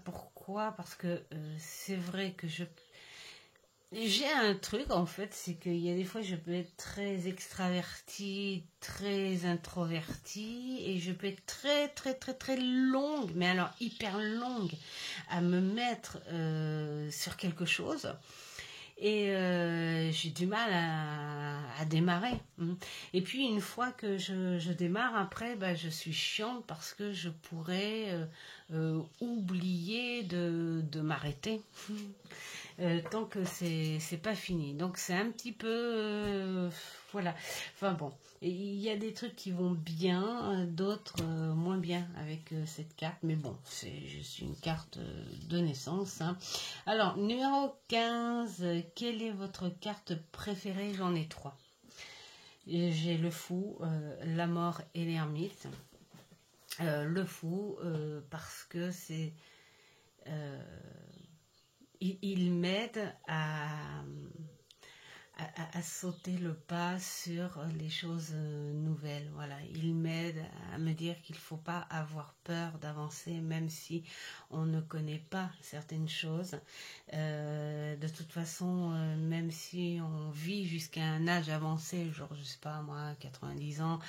Pourquoi? Parce que c'est vrai que j'ai un truc en fait, c'est qu'il y a des fois je peux être très extravertie, très introvertie, et je peux être très très très très longue, mais alors hyper longue, à me mettre sur quelque chose. Et j'ai du mal à démarrer. Et puis une fois que je démarre, après, je suis chiante parce que je pourrais oublier de m'arrêter. Tant que c'est pas fini. Donc c'est un petit peu voilà. Enfin bon, il y a des trucs qui vont bien, d'autres moins bien avec cette carte, mais bon, c'est juste une carte de naissance. Hein. Alors numéro 15, quelle est votre carte préférée? J'en ai 3. J'ai le fou, la mort et l'ermite. Le fou parce que c'est il m'aide à sauter le pas sur les choses nouvelles. Voilà, il m'aide à me dire qu'il ne faut pas avoir peur d'avancer, même si on ne connaît pas certaines choses. De toute façon, même si on vit jusqu'à un âge avancé, genre je sais pas moi, 90 ans,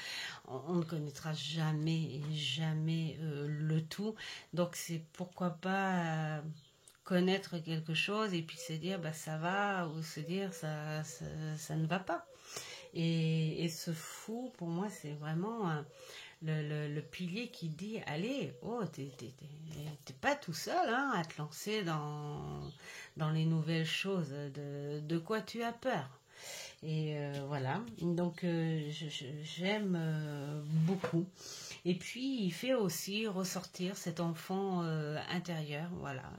on ne connaîtra jamais le tout. Donc c'est pourquoi pas connaître quelque chose et puis se dire ça va, ou se dire ça ne va pas. Et ce fou, pour moi, c'est vraiment le pilier qui dit allez, oh, t'es pas tout seul hein, à te lancer dans les nouvelles choses. De quoi tu as peur? Et voilà, donc j'aime beaucoup. Et puis il fait aussi ressortir cet enfant intérieur, voilà.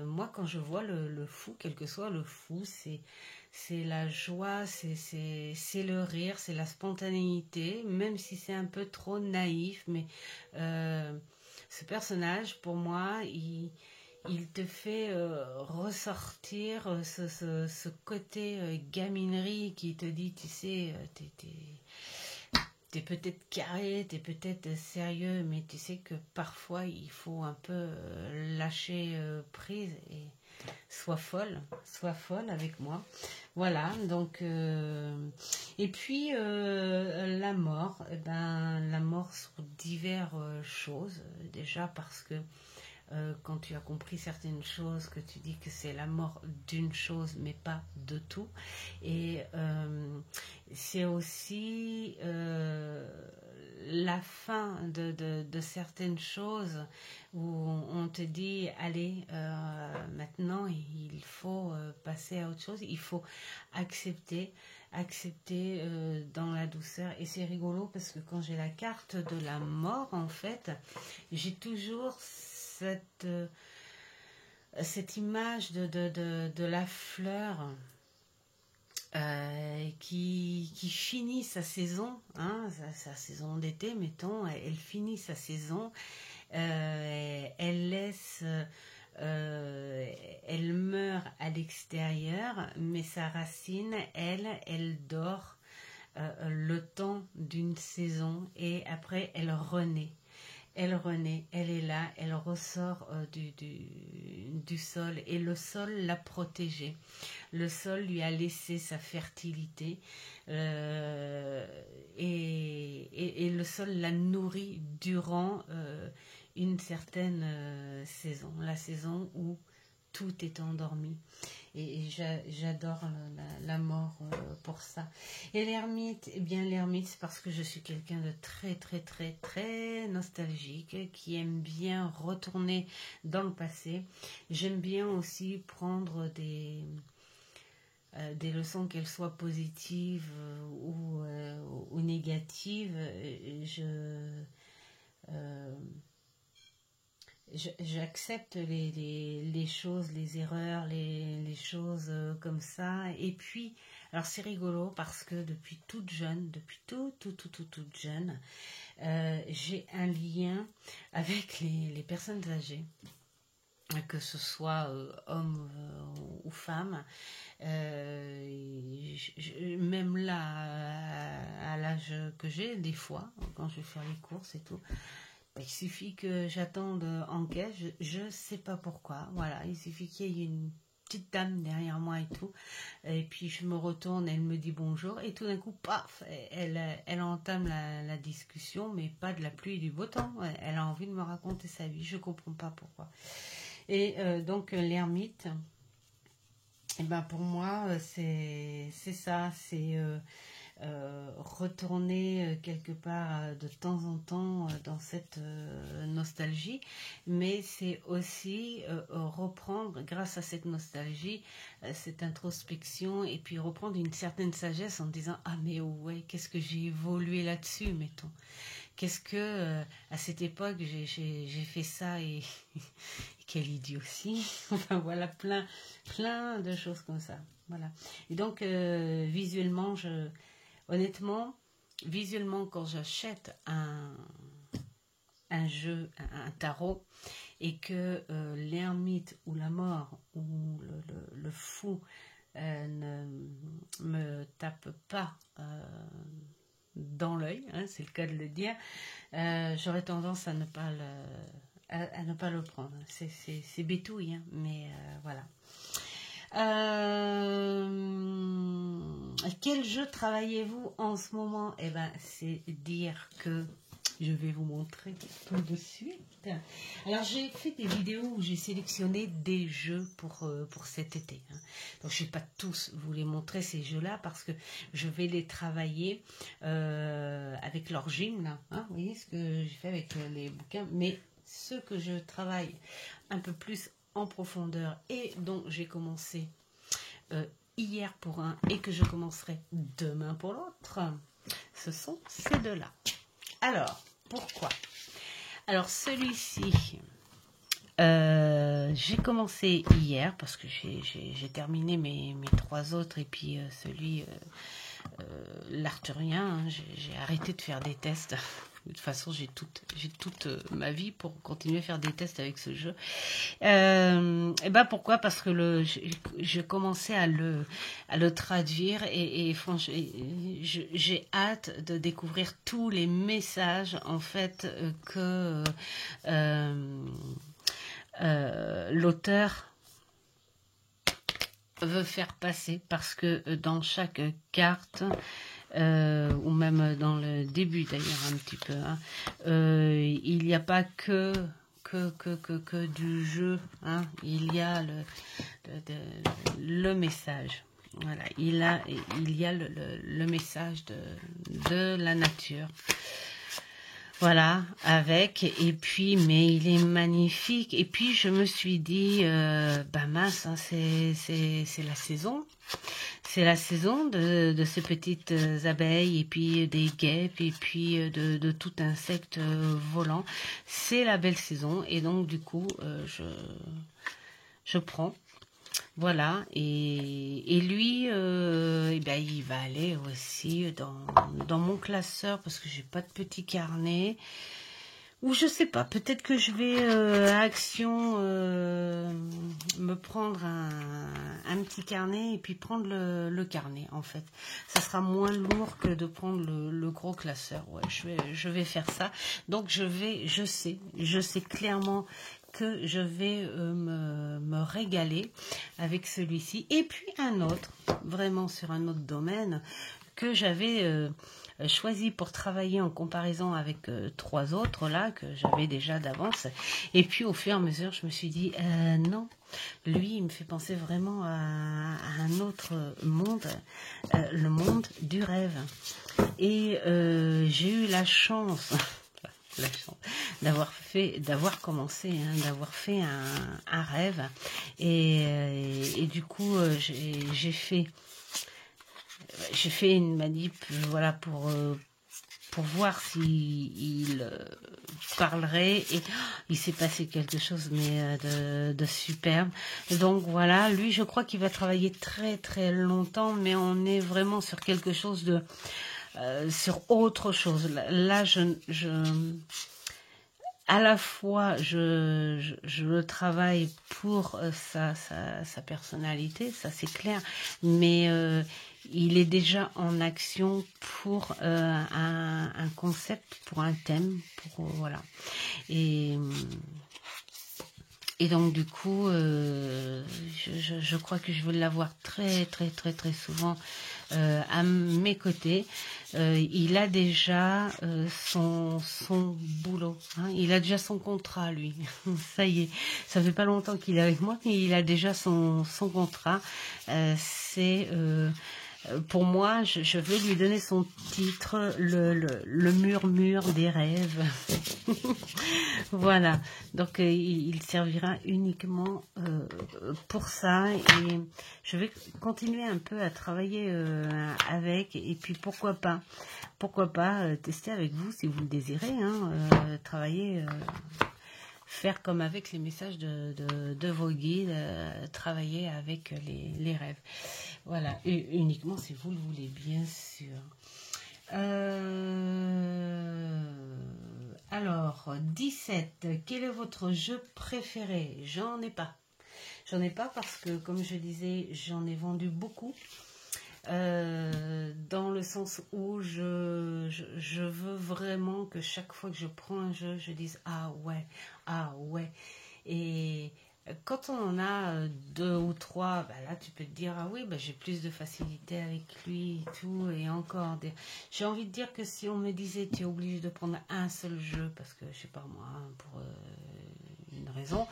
Moi quand je vois le fou, quel que soit le fou, c'est la joie, c'est le rire, c'est la spontanéité, même si c'est un peu trop naïf, mais ce personnage pour moi il te fait ressortir ce côté gaminerie qui te dit, tu sais, t'es peut-être carré, t'es peut-être sérieux, mais tu sais que parfois il faut un peu lâcher prise et sois folle avec moi. Voilà, donc et puis la mort, la mort sur diverses choses, déjà parce que quand tu as compris certaines choses, que tu dis que c'est la mort d'une chose mais pas de tout, et c'est aussi la fin de certaines choses où on te dit allez maintenant il faut passer à autre chose, il faut accepter dans la douceur. Et c'est rigolo parce que quand j'ai la carte de la mort, en fait j'ai toujours cette image de la fleur qui finit sa saison, hein, sa saison d'été, mettons, elle finit sa saison, elle laisse, elle meurt à l'extérieur, mais sa racine, elle dort le temps d'une saison et après elle renaît. Elle renaît, elle est là, elle ressort du sol et le sol l'a protégée. Le sol lui a laissé sa fertilité et le sol l'a nourrie durant une certaine saison, la saison où tout est endormi. Et j'adore la mort pour ça. Et l'ermite, eh bien l'ermite, c'est parce que je suis quelqu'un de très très très très nostalgique, qui aime bien retourner dans le passé. J'aime bien aussi prendre des leçons, qu'elles soient positives ou négatives. J'accepte les choses, les erreurs, les choses comme ça. Et puis, alors c'est rigolo parce que depuis toute jeune, depuis toute jeune, j'ai un lien avec les personnes âgées, que ce soit hommes ou femmes. Même là, à l'âge que j'ai, des fois, quand je vais faire les courses et tout, il suffit que j'attende en caisse, je ne sais pas pourquoi. Voilà, il suffit qu'il y ait une petite dame derrière moi et tout. Et puis je me retourne, elle me dit bonjour. Et tout d'un coup, paf, elle entame la discussion, mais pas de la pluie et du beau temps. Elle a envie de me raconter sa vie, je ne comprends pas pourquoi. Et donc l'ermite, eh ben pour moi, c'est ça, c'est... retourner quelque part de temps en temps dans cette nostalgie, mais c'est aussi reprendre, grâce à cette nostalgie, cette introspection, et puis reprendre une certaine sagesse en disant ah mais ouais, qu'est-ce que j'ai évolué là-dessus, mettons, qu'est-ce que à cette époque j'ai fait ça et quelle idiotie. Enfin voilà, plein de choses comme ça, voilà. Et donc visuellement, honnêtement, visuellement, quand j'achète un jeu, un tarot, et que l'ermite ou la mort ou le fou ne me tape pas dans l'œil, hein, c'est le cas de le dire, j'aurais tendance à ne pas le prendre. C'est bétouille, hein, mais voilà. Quel jeu travaillez-vous en ce moment? Eh ben, c'est dire que je vais vous montrer tout de suite. Alors, j'ai fait des vidéos où j'ai sélectionné des jeux pour cet été. Hein. Donc, je ne vais pas tous vous les montrer, ces jeux-là, parce que je vais les travailler avec l'origine, là. Hein, vous voyez ce que j'ai fait avec les bouquins. Mais ceux que je travaille un peu plus en profondeur et dont j'ai commencé hier pour un et que je commencerai demain pour l'autre, ce sont ces deux-là. Alors, pourquoi? Alors, celui-ci, j'ai commencé hier parce que j'ai terminé mes 3 autres et puis celui l'arthurien, hein, j'ai arrêté de faire des tests. De toute façon, j'ai toute ma vie pour continuer à faire des tests avec ce jeu. Et ben pourquoi? Parce que je commençais à le traduire et franchement, j'ai hâte de découvrir tous les messages en fait que l'auteur veut faire passer, parce que dans chaque carte, ou même dans le début d'ailleurs un petit peu, hein, il n'y a pas que du jeu, hein, il y a le message. Voilà, il y a le message de la nature. Voilà, avec, et puis, mais il est magnifique. Et puis, je me suis dit, bah mince, hein, c'est la saison. C'est la saison de ces petites abeilles, et puis des guêpes, et puis de tout insecte volant. C'est la belle saison, et donc, du coup, je prends. Voilà, et lui, eh ben, il va aller aussi dans mon classeur, parce que j'ai pas de petit carnet. Ou je sais pas, peut-être que je vais à Action me prendre un petit carnet et puis prendre le carnet en fait. Ça sera moins lourd que de prendre le gros classeur. Ouais, je vais faire ça. Donc je sais clairement que je vais me régaler avec celui-ci. Et puis un autre, vraiment sur un autre domaine que j'avais choisi pour travailler en comparaison avec 3 autres là que j'avais déjà d'avance. Et puis au fur et à mesure, je me suis dit non, lui il me fait penser vraiment à un autre monde, le monde du rêve. Et j'ai eu la chance d'avoir commencé, d'avoir fait un rêve. Et du coup j'ai fait une manip, voilà, pour voir s'il parlerait, et il s'est passé quelque chose mais de superbe. Et donc voilà, lui je crois qu'il va travailler très très longtemps, mais on est vraiment sur quelque chose de sur autre chose. Là à la fois je le travaille pour sa personnalité, ça c'est clair, mais il est déjà en action pour un concept, pour un thème, pour voilà. Et donc du coup, je crois que je veux l'avoir très très très très souvent à mes côtés. Il a déjà son boulot, hein. Il a déjà son contrat, lui. Ça y est, ça fait pas longtemps qu'il est avec moi, mais il a déjà son contrat. C'est pour moi, je veux lui donner son titre, le murmure des rêves. Voilà, donc il servira uniquement pour ça, et je vais continuer un peu à travailler avec, et puis pourquoi pas tester avec vous si vous le désirez, hein, travailler, faire comme avec les messages de vos guides, travailler avec les rêves. Voilà, et uniquement si vous le voulez, bien sûr. Alors, 17. Quel est votre jeu préféré? J'en ai pas. J'en ai pas parce que, comme je disais, j'en ai vendu beaucoup. Dans le sens où je veux vraiment que chaque fois que je prends un jeu, je dise ah ouais. Et quand on en a 2 ou 3, bah là tu peux te dire ah oui, bah j'ai plus de facilité avec lui et tout, et encore j'ai envie de dire que si on me disait tu es obligé de prendre un seul jeu parce que je sais pas moi, pour une raison,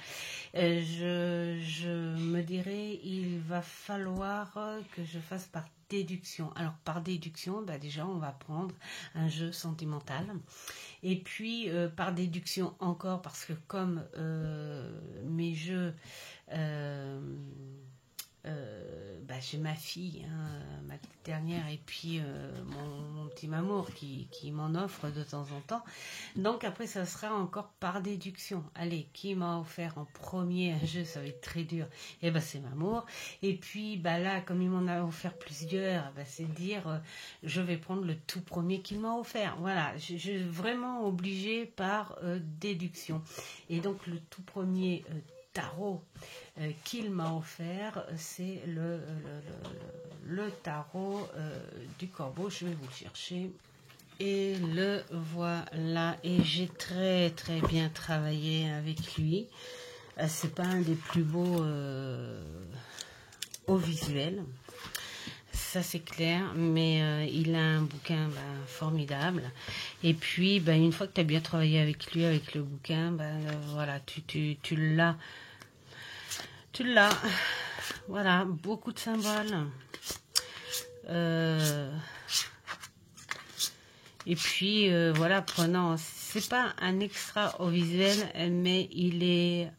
je me dirais il va falloir que je fasse par déduction. Alors par déduction, bah déjà on va prendre un jeu sentimental, et puis par déduction encore, parce que comme mes jeux bah, j'ai ma fille, hein, ma petite dernière, et puis mon petit Mamour qui m'en offre de temps en temps. Donc après, ça sera encore par déduction. Allez, qui m'a offert en premier un jeu, ça va être très dur. Et ben c'est Mamour. Et puis bah là, comme il m'en a offert plusieurs, bah, c'est dire je vais prendre le tout premier qu'il m'a offert. Voilà, je suis vraiment obligée par déduction. Et donc le tout premier tarot qu'il m'a offert, c'est le tarot du corbeau. Je vais vous le chercher. Et le voilà. Et j'ai très très bien travaillé avec lui. C'est pas un des plus beaux au visuel, ça c'est clair, mais il a un bouquin formidable. Et puis une fois que tu as bien travaillé avec lui, avec le bouquin, voilà, tu l'as. Tu l'as. Voilà, beaucoup de symboles. Et puis, voilà, prenant... C'est pas un extra au visuel, mais il est...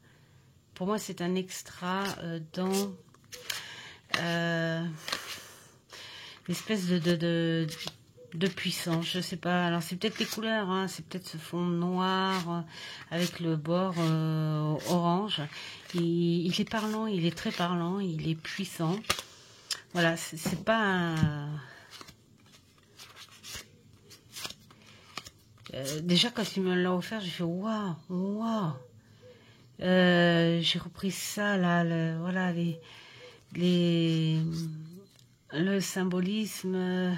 Pour moi, c'est un extra dans... l'espèce de puissance, je sais pas. Alors, c'est peut-être les couleurs, hein, c'est peut-être ce fond noir avec le bord orange. Il est parlant, il est très parlant, il est puissant. Voilà, c'est pas un... déjà, quand il me l'a offert, j'ai fait waouh, waouh. J'ai repris ça, là, voilà, le symbolisme.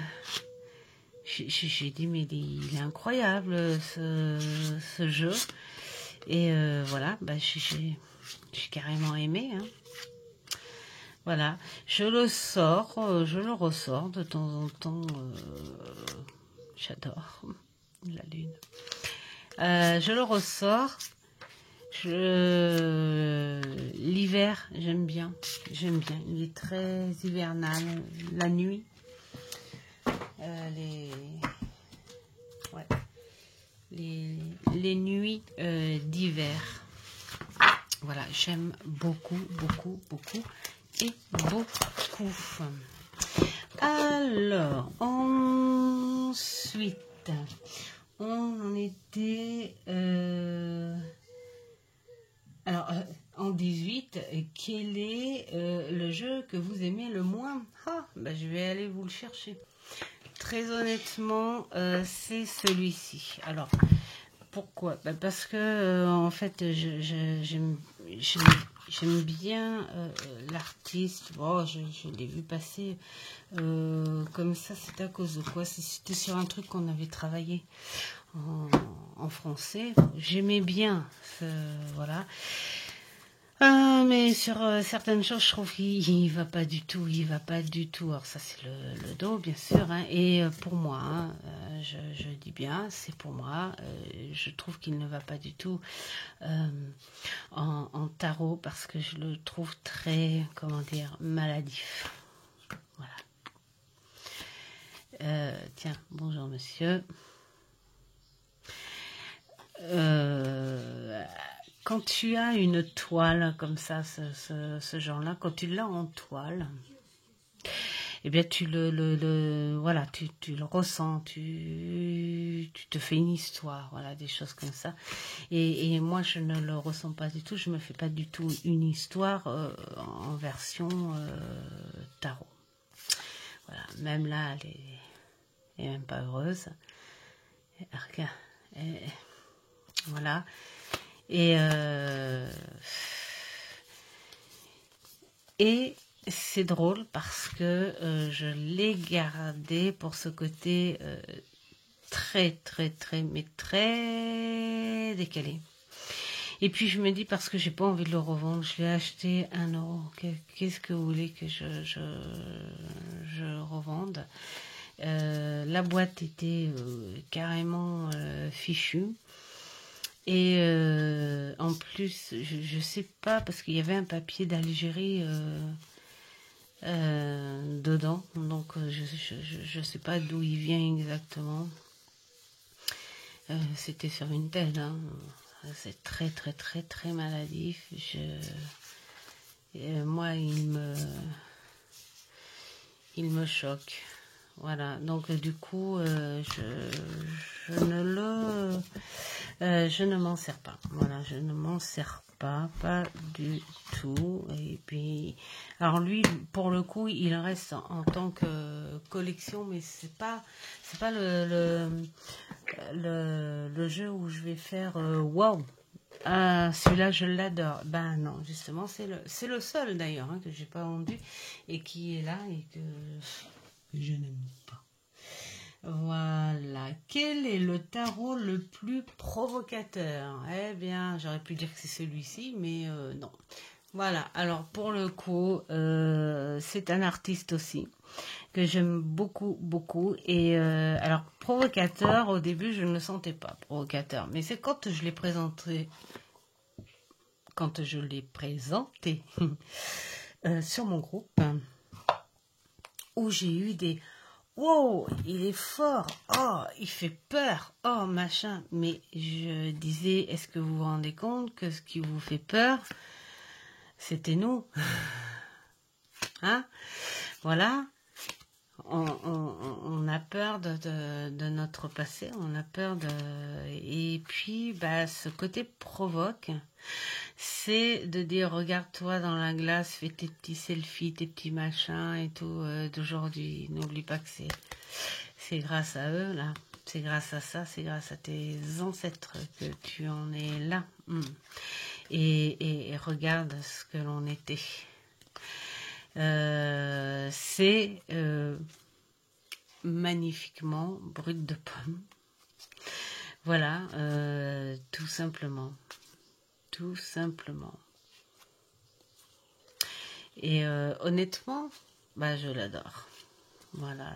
J'ai dit, mais il est incroyable, ce jeu. Et voilà, bah, j'ai carrément aimé. Hein. Voilà, je le ressors de temps en temps. J'adore la lune. Je le ressors. L'hiver, j'aime bien. Il est très hivernal. La nuit, les nuits d'hiver. Voilà, j'aime beaucoup, beaucoup, beaucoup et beaucoup. Alors, ensuite, on en était... alors, en 18, quel est le jeu que vous aimez le moins? Bah, je vais aller vous le chercher. Très honnêtement, c'est celui-ci. Alors, pourquoi? Bah, parce que, en fait, j'aime bien l'artiste. Oh, je l'ai vu passer comme ça. C'était à cause de quoi? C'était sur un truc qu'on avait travaillé en français. J'aimais bien, voilà. Mais sur certaines choses, je trouve qu'il va pas du tout. Alors ça, c'est le dos, bien sûr. Hein. Et pour moi, hein, je dis bien, c'est pour moi. Je trouve qu'il ne va pas du tout en tarot parce que je le trouve très, comment dire, maladif. Voilà. Tiens, bonjour monsieur. Quand tu as une toile comme ça, ce genre-là, quand tu l'as en toile, eh bien tu voilà, tu le ressens, tu te fais une histoire, voilà, des choses comme ça. Et moi, je ne le ressens pas du tout, je me fais pas du tout une histoire en version tarot. Voilà, même là, elle est même pas heureuse. Regarde, voilà. Et c'est drôle parce que je l'ai gardé pour ce côté très, très, très, mais très décalé. Et puis je me dis, parce que j'ai pas envie de le revendre, je l'ai acheté 1 euro. Qu'est-ce que vous voulez que je revende? La boîte était carrément fichue. Et en plus, je sais pas, parce qu'il y avait un papier d'Algérie dedans, donc je sais pas d'où il vient exactement. C'était sur une telle, hein. C'est très très très très maladif. Moi, il me choque. Voilà, donc du coup, je ne m'en sers pas. Voilà, je ne m'en sers pas du tout. Et puis, alors lui, pour le coup, il reste en tant que collection, mais c'est pas le jeu où je vais faire waouh. Ah, celui-là, je l'adore. Ben non, justement, c'est le seul d'ailleurs hein, que j'ai pas vendu et qui est là et que je n'aime pas. Voilà. Quel est le tarot le plus provocateur? Eh bien, j'aurais pu dire que c'est celui-ci, mais non. Voilà. Alors, pour le coup, c'est un artiste aussi que j'aime beaucoup, beaucoup. Et alors, provocateur, au début, je ne le sentais pas provocateur. Mais c'est quand je l'ai présenté, sur mon groupe, où j'ai eu des wow, il est fort, oh, il fait peur, oh, machin. Mais je disais, est-ce que vous vous rendez compte que ce qui vous fait peur, c'était nous? Hein? Voilà. On a peur de notre passé, on a peur de... Et puis, bah, ce côté provoque, c'est de dire, regarde-toi dans la glace, fais tes petits selfies, tes petits machins et tout d'aujourd'hui. N'oublie pas que c'est grâce à eux, là. C'est grâce à ça, c'est grâce à tes ancêtres que tu en es là. Et regarde ce que l'on était. C'est magnifiquement brut de pomme. Voilà, tout simplement. Tout simplement. Et honnêtement, bah, je l'adore. Voilà,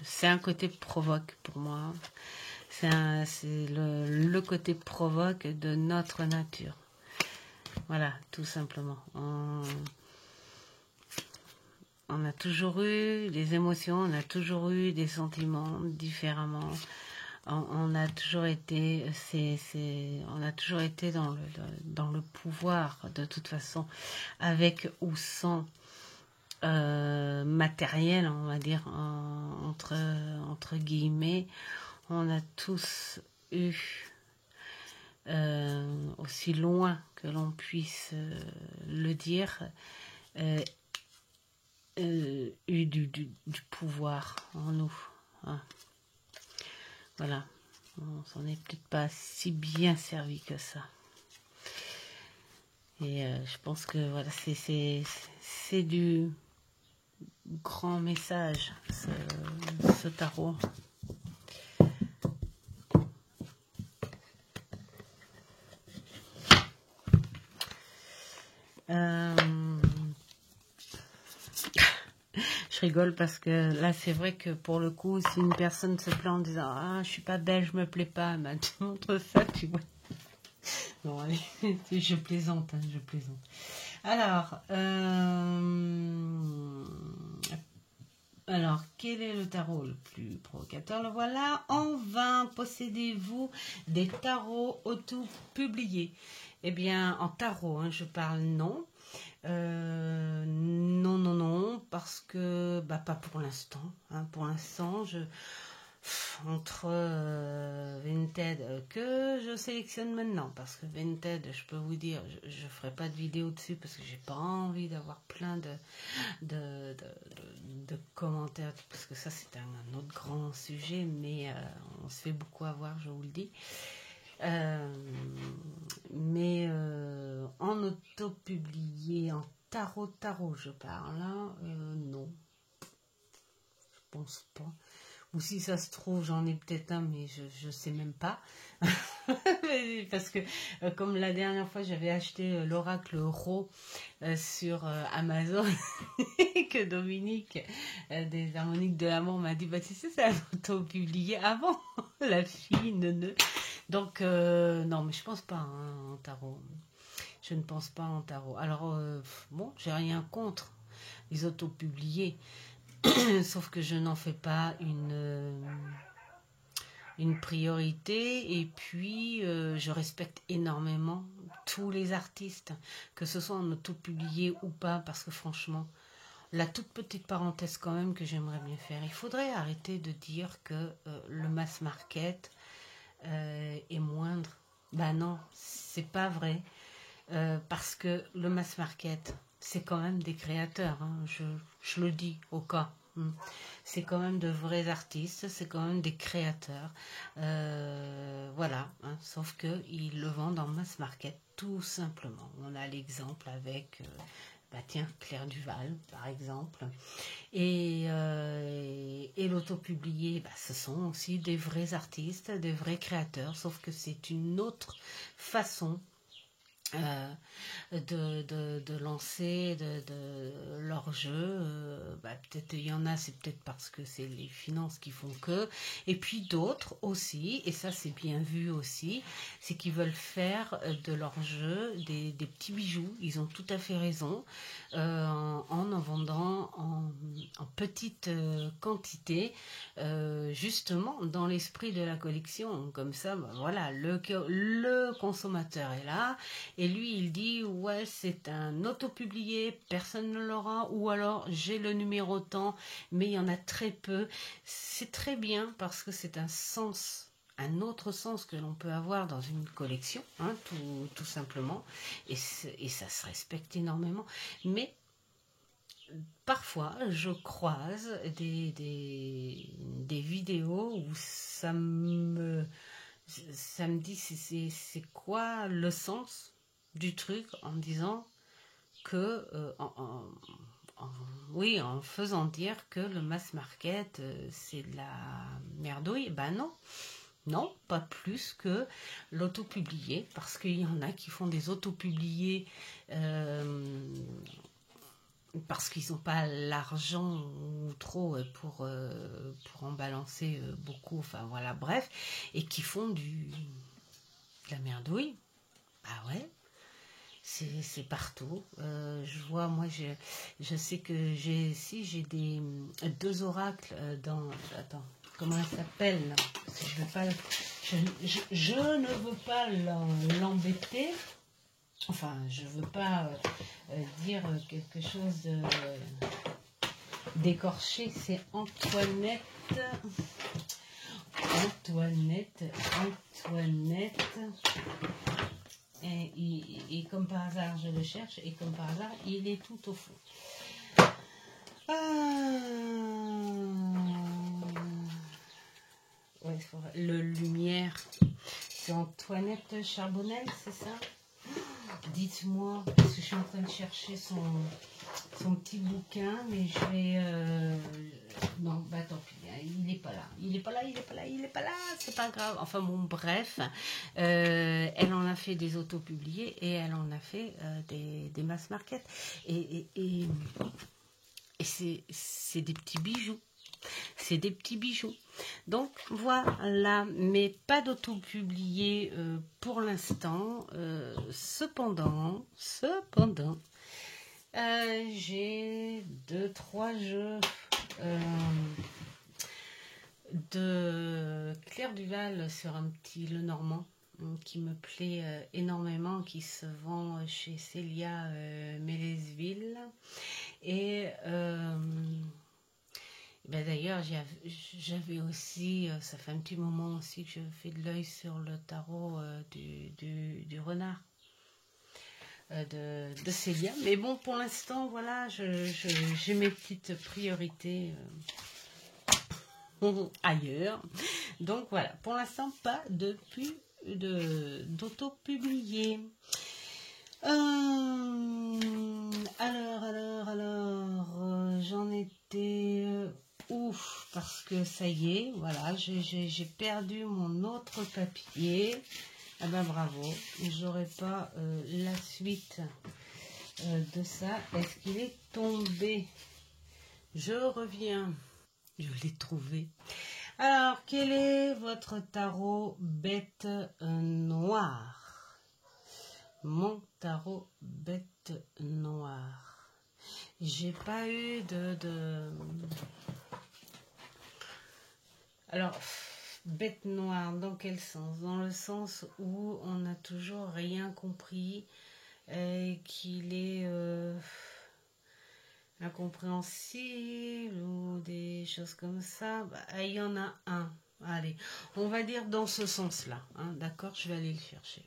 c'est un côté provoque pour moi. C'est le côté provoque de notre nature. Voilà, tout simplement. On a toujours eu des émotions, on a toujours eu des sentiments différemment. On a toujours été, on a toujours été dans le pouvoir de toute façon, avec ou sans matériel, on va dire entre guillemets. On a tous eu, aussi loin que l'on puisse le dire, eu du pouvoir en nous. Hein. Voilà, on s'en est peut-être pas si bien servi que ça. Et je pense que voilà, c'est du grand message, ce tarot. Je rigole parce que là, c'est vrai que pour le coup, si une personne se plaint en disant « Ah, je suis pas belle, je me plais pas », bah, tu montres ça, tu vois. Bon, allez, je plaisante, hein, je plaisante. Alors, quel est le tarot le plus provocateur? Le voilà. En vain possédez-vous des tarots auto-publiés. Eh bien, en tarot, hein, je parle non. Non, parce que, bah, pas pour l'instant. Hein, pour l'instant, entre Vinted que je sélectionne maintenant, parce que Vinted, je peux vous dire, je ferai pas de vidéo dessus parce que j'ai pas envie d'avoir plein de commentaires, parce que ça c'est un autre grand sujet, mais on se fait beaucoup avoir, je vous le dis. Mais en auto-publié, en tarot, je parle, hein, non, je pense pas. Ou si ça se trouve, j'en ai peut-être un, mais je sais même pas. Parce que, comme la dernière fois, j'avais acheté l'oracle Ro sur Amazon, et que Dominique, des harmoniques de l'amour, m'a dit, bah tu sais, ça a auto-publié avant, la fille, Donc, non, mais je pense pas hein, en tarot. Je ne pense pas en tarot. Alors, bon, j'ai rien contre les auto-publiés. Sauf que je n'en fais pas une priorité, et puis je respecte énormément tous les artistes, que ce soit en auto-publié ou pas, parce que franchement, la toute petite parenthèse quand même que j'aimerais bien faire, il faudrait arrêter de dire que le mass market est moindre. Ben non, c'est pas vrai. Parce que le mass market, c'est quand même des créateurs, hein, je le dis au cas. C'est quand même de vrais artistes, c'est quand même des créateurs. Voilà, hein, sauf qu'ils le vendent en mass market, tout simplement. On a l'exemple avec, bah tiens, Claire Duval, par exemple. Et l'autopublié, bah, ce sont aussi des vrais artistes, des vrais créateurs, sauf que c'est une autre façon de lancer de leur jeu. Bah, peut-être il y en a, c'est peut-être parce que c'est les finances qui font que, et puis d'autres aussi, et ça c'est bien vu aussi, c'est qu'ils veulent faire de leur jeu des petits bijoux. Ils ont tout à fait raison, en vendant en petite quantité, justement dans l'esprit de la collection. Comme ça, bah, voilà, le consommateur est là, et lui il dit ouais, c'est un auto-publié, personne ne l'aura, ou alors j'ai le numéro tant, mais il y en a très peu. C'est très bien parce que c'est un autre sens que l'on peut avoir dans une collection, hein, tout simplement, et ça se respecte énormément. Mais parfois, je croise des vidéos où ça me dit c'est quoi le sens du truc en disant que oui, en faisant dire que le mass market c'est de la merdouille. Ben non. Non, pas plus que l'auto-publié, parce qu'il y en a qui font des auto-publiés parce qu'ils n'ont pas l'argent ou trop pour en balancer beaucoup, enfin voilà, bref, et qui font de la merdouille. Ah ouais, c'est partout. Je vois, moi, je sais que j'ai deux oracles dans... Attends, comment elle s'appelle là? Je veux pas, je ne veux pas l'embêter. Enfin, je ne veux pas dire quelque chose d'écorché. C'est Antoinette. Antoinette. Et comme par hasard, je le cherche. Et comme par hasard, il est tout au fond. Ouais, le lumière. C'est Antoinette Charbonnel, c'est ça? Dites-moi, parce que je suis en train de chercher son petit bouquin, mais je vais... Non, bah tant pis, il n'est pas là. Il n'est pas là, c'est pas grave. Enfin bon, bref, elle en a fait des autopubliés et elle en a fait des mass market. Et c'est des petits bijoux. C'est des petits bijoux. Donc voilà, mais pas d'auto-publié pour l'instant. Cependant, j'ai 2-3 jeux de Claire Duval sur un petit Lenormand qui me plaît énormément, qui se vend chez Célia Mélesville. Et ben d'ailleurs, j'avais aussi, ça fait un petit moment aussi que je fais de l'œil sur le tarot du renard de Célia. Mais bon, pour l'instant, voilà, j'ai mes petites priorités ailleurs. Donc voilà, pour l'instant, pas d'auto-publié. Alors, j'en étais... ouf, parce que ça y est, voilà, j'ai perdu mon autre papier. Ah ben bravo, j'aurais pas la suite de ça. Est-ce qu'il est tombé? Je reviens, je l'ai trouvé. Alors, quel est votre tarot bête noire? Mon tarot bête noire. J'ai pas eu de... Alors, bête noire, dans quel sens? Dans le sens où on n'a toujours rien compris, qu'il est incompréhensible ou des choses comme ça. Bah, il y en a un. Allez, on va dire dans ce sens-là. Hein, d'accord, je vais aller le chercher.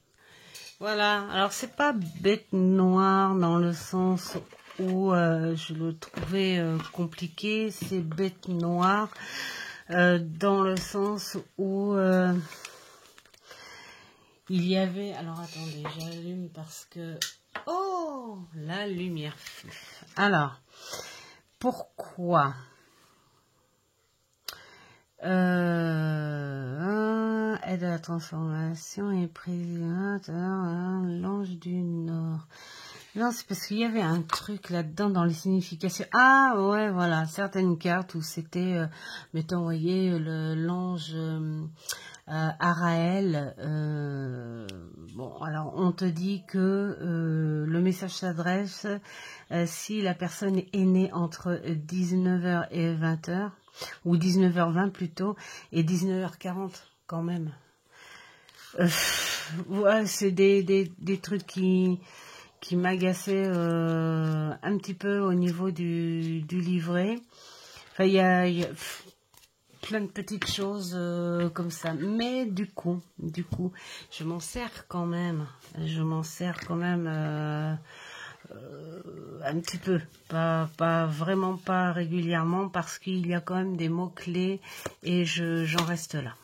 Voilà, alors c'est pas bête noire dans le sens où je le trouvais compliqué, c'est bête noire dans le sens où il y avait... Alors attendez, j'allume parce que... Oh, la lumière fut. Alors, pourquoi aide à la transformation et présidente l'ange du Nord. Non, c'est parce qu'il y avait un truc là-dedans dans les significations. Ah ouais, voilà, certaines cartes où c'était, mettons, vous voyez, l'ange Araël. Bon, alors on te dit que le message s'adresse si la personne est née entre 19h et 20h, ou 19h20 plutôt, et 19h40 quand même. Ouais, c'est des trucs qui m'agaçaient un petit peu au niveau du livret. Enfin, il y a plein de petites choses comme ça. Mais du coup, je m'en sers quand même. un petit peu, vraiment pas régulièrement, parce qu'il y a quand même des mots-clés et j'en reste là.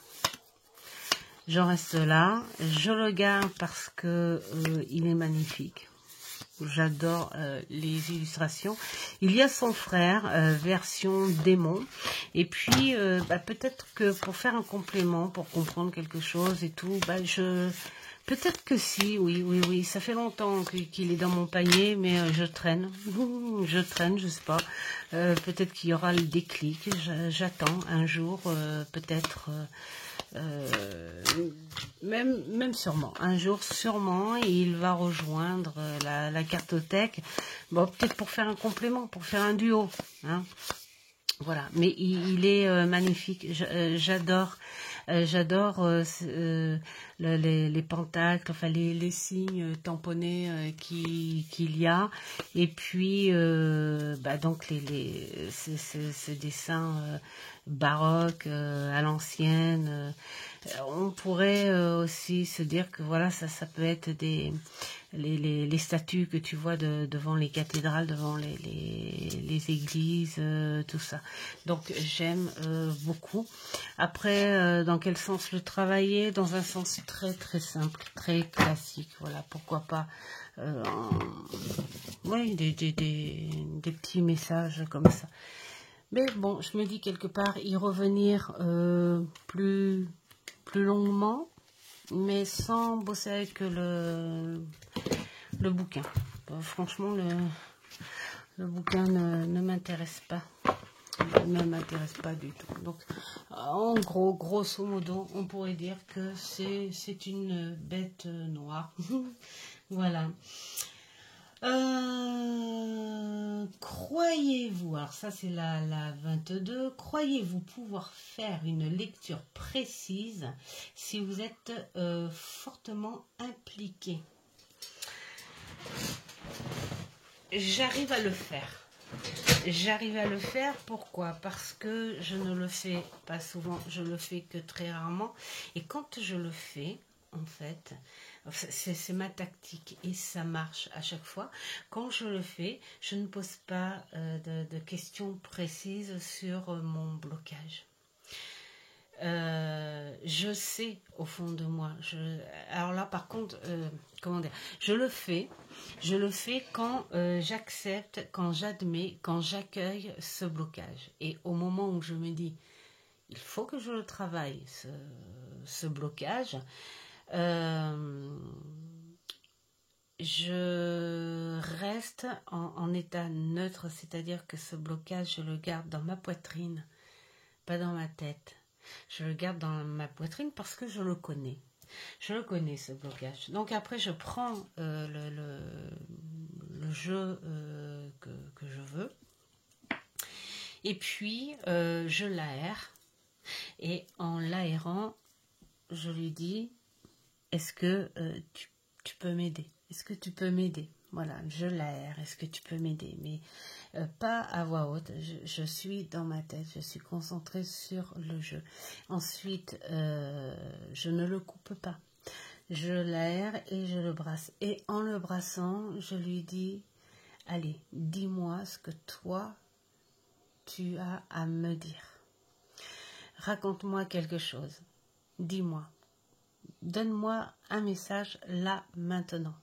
J'en reste là, je le garde parce que il est magnifique. J'adore les illustrations. Il y a son frère, version démon. Et puis, peut-être que pour faire un complément, pour comprendre quelque chose et tout, peut-être que si, oui. Ça fait longtemps qu'il est dans mon panier, mais je traîne. Je traîne, je sais pas. Peut-être qu'il y aura le déclic. J'attends un jour, peut-être... même sûrement, un jour sûrement, il va rejoindre la cartothèque, bon, peut-être pour faire un complément, pour faire un duo, hein. Voilà, mais il est magnifique, j'adore les pentacles, enfin les signes tamponnés qu'il y a, et puis donc ces dessins baroques à l'ancienne. On pourrait aussi se dire que voilà, ça peut être les statues que tu vois devant les cathédrales, devant les églises, tout ça. Donc j'aime beaucoup. Après, dans quel sens le travailler? Dans un sens très très simple, très classique. Voilà, pourquoi pas oui, des petits messages comme ça. Mais bon, je me dis quelque part y revenir plus longuement, mais sans bosser avec le bouquin. Franchement, le bouquin ne m'intéresse pas. Ne m'intéresse pas du tout. Donc, en gros, grosso modo, on pourrait dire que c'est une bête noire. Voilà. Croyez-vous, alors ça c'est la 22, croyez-vous pouvoir faire une lecture précise si vous êtes fortement impliqué? J'arrive à le faire. J'arrive à le faire, pourquoi? Parce que je ne le fais pas souvent, je le fais que très rarement. Et quand je le fais, en fait, c'est ma tactique et ça marche à chaque fois. Quand je le fais, je ne pose pas de questions précises sur mon blocage. Je sais au fond de moi. Alors là, par contre, comment dire, je le fais quand j'accepte, quand j'admets, quand j'accueille ce blocage. Et au moment où je me dis, il faut que je le travaille, ce blocage, je reste en état neutre, c'est-à-dire que ce blocage, je le garde dans ma poitrine, pas dans ma tête. Je le garde dans ma poitrine parce que je le connais. Je le connais, ce blocage. Donc après, je prends le jeu que je veux. Et puis, je l'aère. Et en l'aérant, je lui dis, est-ce que tu peux m'aider? Est-ce que tu peux m'aider? Voilà, je l'aère. Est-ce que tu peux m'aider? Mais pas à voix haute. Je suis dans ma tête. Je suis concentrée sur le jeu. Ensuite, je ne le coupe pas. Je l'aère et je le brasse. Et en le brassant, je lui dis, allez, dis-moi ce que toi, tu as à me dire. Raconte-moi quelque chose. Dis-moi. Donne-moi un message là, maintenant.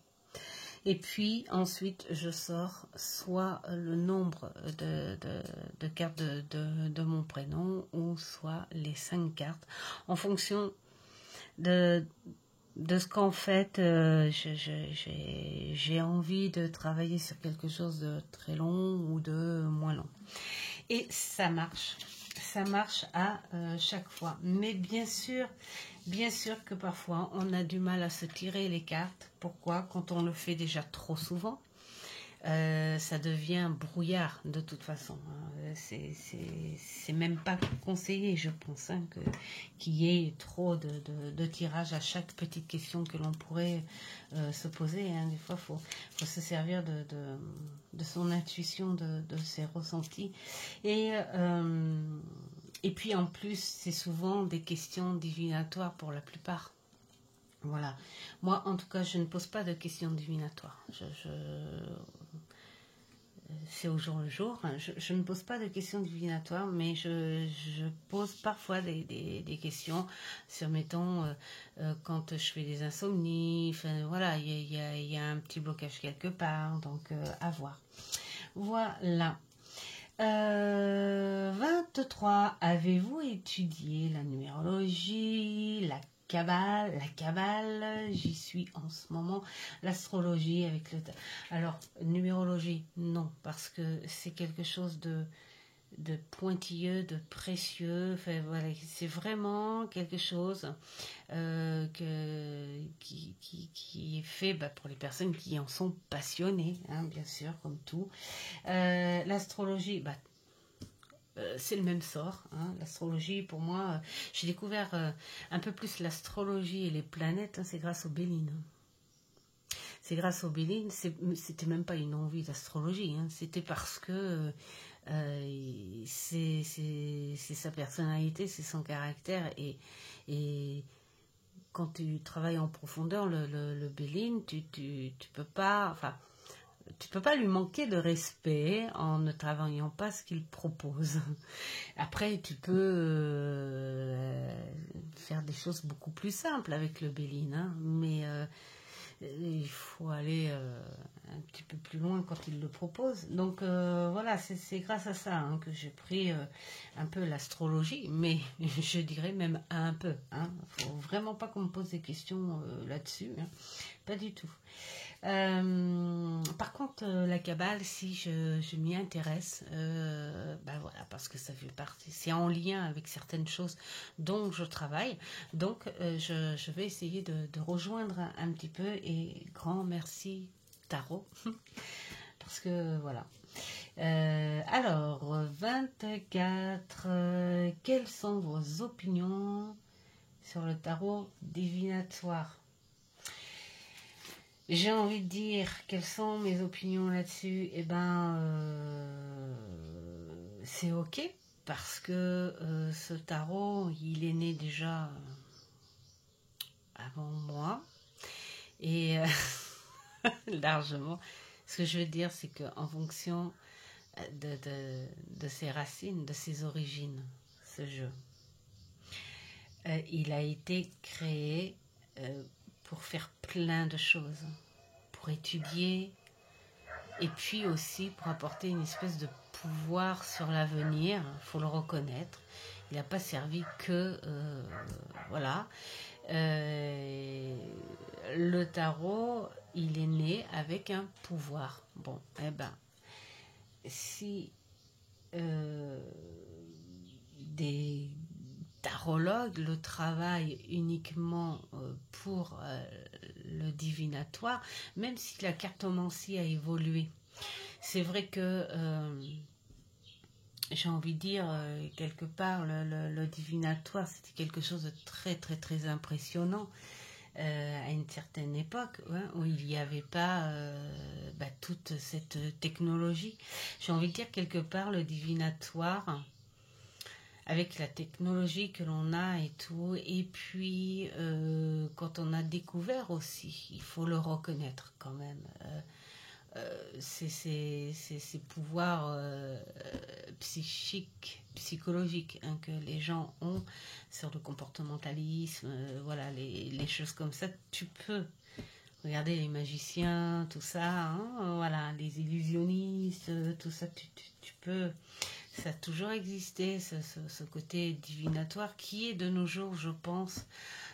Et puis ensuite, je sors soit le nombre de cartes de mon prénom ou soit les 5 cartes en fonction de ce qu'en fait j'ai envie de travailler sur quelque chose de très long ou de moins long. Et ça marche à chaque fois. Mais bien sûr que parfois on a du mal à se tirer les cartes. Pourquoi? Quand on le fait déjà trop souvent, ça devient brouillard de toute façon. C'est même pas conseillé, je pense, hein, qu'il y ait trop de tirage à chaque petite question que l'on pourrait se poser. Hein. Des fois, faut se servir de son intuition, de ses ressentis. Et puis en plus, c'est souvent des questions divinatoires pour la plupart. Voilà. Moi, en tout cas, je ne pose pas de questions divinatoires. c'est au jour le jour. Je ne pose pas de questions divinatoires, mais je pose parfois des questions sur, mettons, quand je fais des insomnies, enfin voilà, il y a un petit blocage quelque part, donc à voir. Voilà. 23. Avez-vous étudié la numérologie, la cabale, j'y suis en ce moment, l'astrologie avec le... Alors, numérologie, non, parce que c'est quelque chose de pointilleux, de précieux. Enfin, voilà, c'est vraiment quelque chose qui est fait pour les personnes qui en sont passionnées, hein, bien sûr, comme tout. L'astrologie, c'est le même sort. Hein. L'astrologie, pour moi, j'ai découvert un peu plus l'astrologie et les planètes, hein, c'est grâce aux Béline. C'est grâce aux Béline, c'était même pas une envie d'astrologie, hein, c'était parce que c'est sa personnalité, c'est son caractère, et quand tu travailles en profondeur le Béline, tu peux pas, enfin, tu peux pas lui manquer de respect en ne travaillant pas ce qu'il propose. Après, tu peux faire des choses beaucoup plus simples avec le Béline, hein, mais il faut aller un petit peu plus loin quand il le propose. Donc voilà, c'est grâce à ça, hein, que j'ai pris un peu l'astrologie, mais je dirais même un peu. Hein. Faut vraiment pas qu'on me pose des questions là-dessus, hein. Pas du tout. Par contre, la cabale, si je m'y intéresse, voilà, parce que ça fait partie, c'est en lien avec certaines choses dont je travaille, donc je vais essayer de rejoindre un petit peu, et grand merci Tarot, parce que voilà. Alors, 24, quelles sont vos opinions sur le tarot divinatoire? J'ai envie de dire, quelles sont mes opinions là-dessus? Eh ben, c'est ok, parce que ce tarot, il est né déjà avant moi, et largement. Ce que je veux dire, c'est qu'en fonction de ses racines, de ses origines, ce jeu, il a été créé pour faire plein de choses, pour étudier, et puis aussi pour apporter une espèce de pouvoir sur l'avenir, il faut le reconnaître. Il n'a pas servi que... voilà. Le tarot, il est né avec un pouvoir. Bon, eh ben, si des tarologues le travaillent uniquement pour le divinatoire, même si la cartomancie a évolué, c'est vrai que j'ai envie de dire, quelque part, le divinatoire, c'était quelque chose de très très très impressionnant à une certaine époque, hein, où il n'y avait pas toute cette technologie. J'ai envie de dire, quelque part, le divinatoire, avec la technologie que l'on a et tout, et puis quand on a découvert aussi, il faut le reconnaître quand même, ces pouvoirs psychiques, psychologiques, hein, que les gens ont sur le comportementalisme, voilà, les choses comme ça. Tu peux regarder les magiciens, tout ça, hein, voilà, les illusionnistes, tout ça, tu peux. Ça a toujours existé, ce côté divinatoire qui est de nos jours, je pense,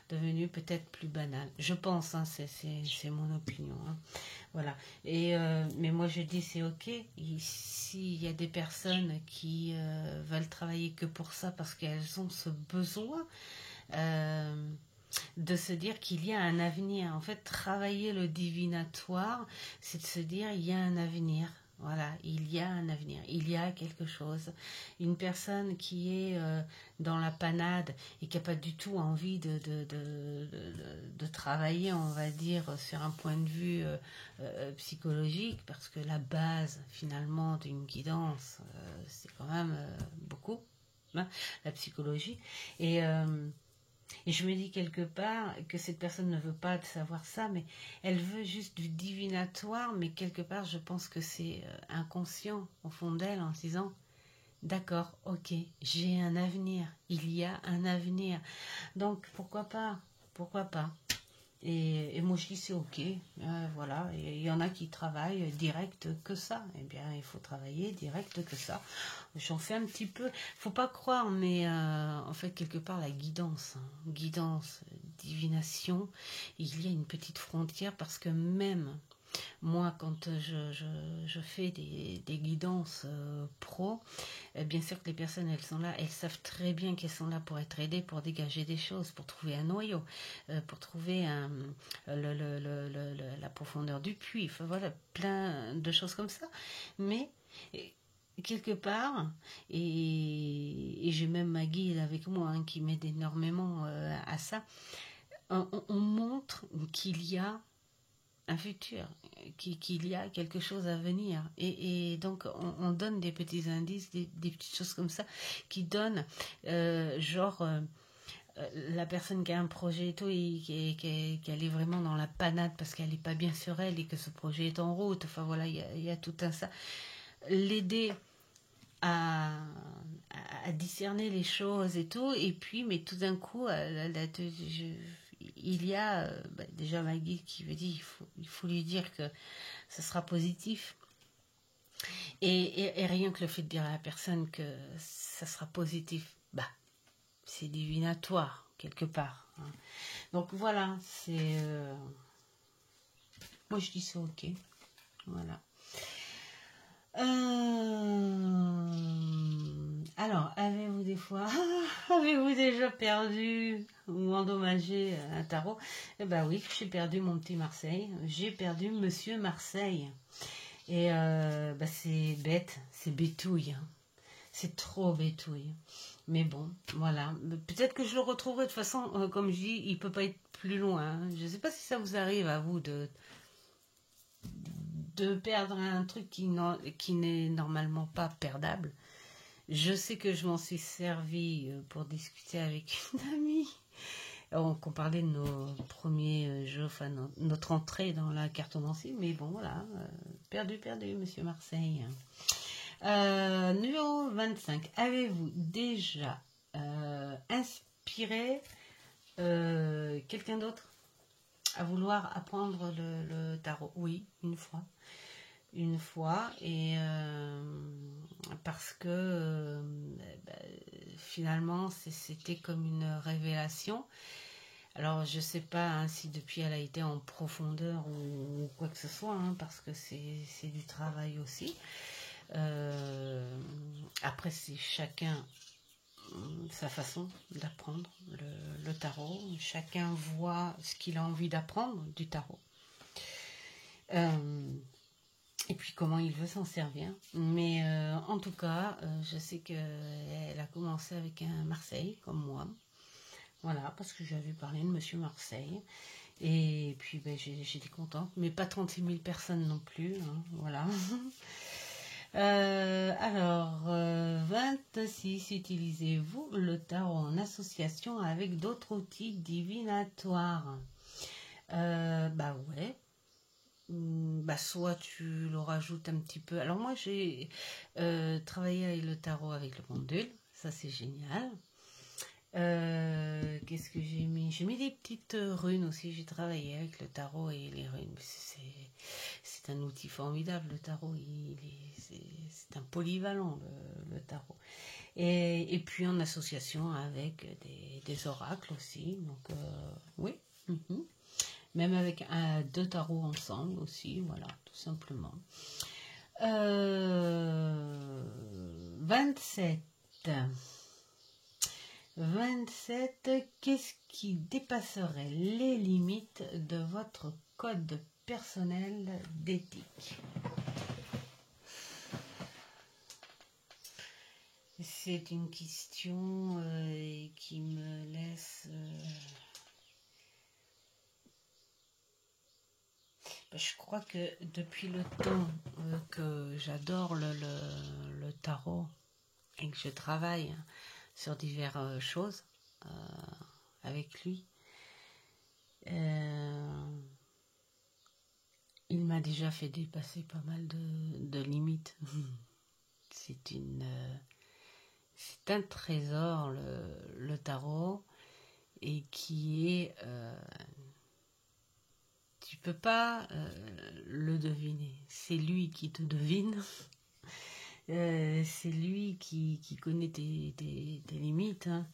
devenu peut-être plus banal. Je pense, hein, c'est mon opinion. Hein. Voilà. Et, mais moi je dis c'est ok. S'il y a des personnes qui veulent travailler que pour ça parce qu'elles ont ce besoin de se dire qu'il y a un avenir. En fait, travailler le divinatoire, c'est de se dire il y a un avenir. Voilà, il y a un avenir, il y a quelque chose. Une personne qui est dans la panade et qui n'a pas du tout envie de travailler, on va dire, sur un point de vue psychologique, parce que la base, finalement, d'une guidance, c'est quand même beaucoup, hein, la psychologie. Et Et je me dis quelque part que cette personne ne veut pas savoir ça, mais elle veut juste du divinatoire, mais quelque part je pense que c'est inconscient au fond d'elle en se disant, d'accord, ok, j'ai un avenir, il y a un avenir. Donc pourquoi pas, pourquoi pas. Et moi je dis c'est ok, voilà, il y en a qui travaillent direct que ça, eh bien il faut travailler direct que ça. J'en fais un petit peu, faut pas croire, mais en fait quelque part la guidance, guidance, divination, il y a une petite frontière parce que même moi quand je fais des guidances pro, bien sûr que les personnes, elles sont là, elles savent très bien qu'elles sont là pour être aidées, pour dégager des choses, pour trouver un noyau, pour trouver la profondeur du puits, enfin voilà, plein de choses comme ça. Mais quelque part, et j'ai même ma guide avec moi qui m'aide énormément à ça, on montre qu'il y a un futur, qu'il y a quelque chose à venir. Et donc, on donne des petits indices, des petites choses comme ça, qui donnent, la personne qui a un projet et tout, et qu'elle est vraiment dans la panade parce qu'elle n'est pas bien sur elle et que ce projet est en route. Enfin voilà, il y a tout un ça. L'aider à discerner les choses et tout, et puis, mais tout d'un coup, il y a déjà Maggie qui veut dire il faut lui dire que ce sera positif. Et rien que le fait de dire à la personne que ça sera positif, c'est divinatoire, quelque part. Hein. Donc voilà, c'est... moi je dis c'est ok. Voilà. Alors, avez-vous déjà perdu ou endommagé un tarot? Eh ben oui, j'ai perdu mon petit Marseille. J'ai perdu Monsieur Marseille. Et c'est bête, c'est bétouille. Hein. C'est trop bétouille. Mais bon, voilà. Peut-être que je le retrouverai. De toute façon, comme je dis, il peut pas être plus loin. Hein. Je ne sais pas si ça vous arrive à vous de perdre un truc qui n'est normalement pas perdable. Je sais que je m'en suis servi pour discuter avec une amie. Qu'on parlait de nos premiers jeux, enfin notre entrée dans la cartomancie, mais bon voilà, perdu, Monsieur Marseille. Numéro 25. Avez-vous déjà inspiré quelqu'un d'autre à vouloir apprendre le tarot? Oui, une fois, et parce que finalement c'était comme une révélation. Alors je sais pas hein, si depuis elle a été en profondeur ou quoi que ce soit, hein, parce que c'est du travail aussi. Après c'est chacun sa façon d'apprendre le tarot. Chacun voit ce qu'il a envie d'apprendre du tarot. Et puis comment il veut s'en servir. Mais en tout cas, je sais qu'elle a commencé avec un Marseille, comme moi. Voilà, parce que j'avais parlé de Monsieur Marseille. Et puis j'étais contente. Mais pas 36 000 personnes non plus. Hein, voilà. Alors, 26, utilisez-vous le tarot en association avec d'autres outils divinatoires? Ouais. Soit tu le rajoutes un petit peu. Alors moi j'ai travaillé avec le tarot avec le pendule, ça c'est génial. Qu'est-ce que j'ai mis? J'ai mis des petites runes aussi, j'ai travaillé avec le tarot et les runes. C'est un outil formidable le tarot, c'est un polyvalent le tarot. Et puis en association avec des oracles aussi, donc oui. Même avec deux tarots ensemble aussi, voilà, tout simplement. 27. 27. Qu'est-ce qui dépasserait les limites de votre code personnel d'éthique? C'est une question qui me laisse... Je crois que depuis le temps que j'adore le tarot et que je travaille sur diverses choses, avec lui. Il m'a déjà fait dépasser pas mal de limites. C'est un trésor, le tarot, et qui est... tu peux pas le deviner. C'est lui qui te devine. C'est lui qui connaît tes limites. Hein.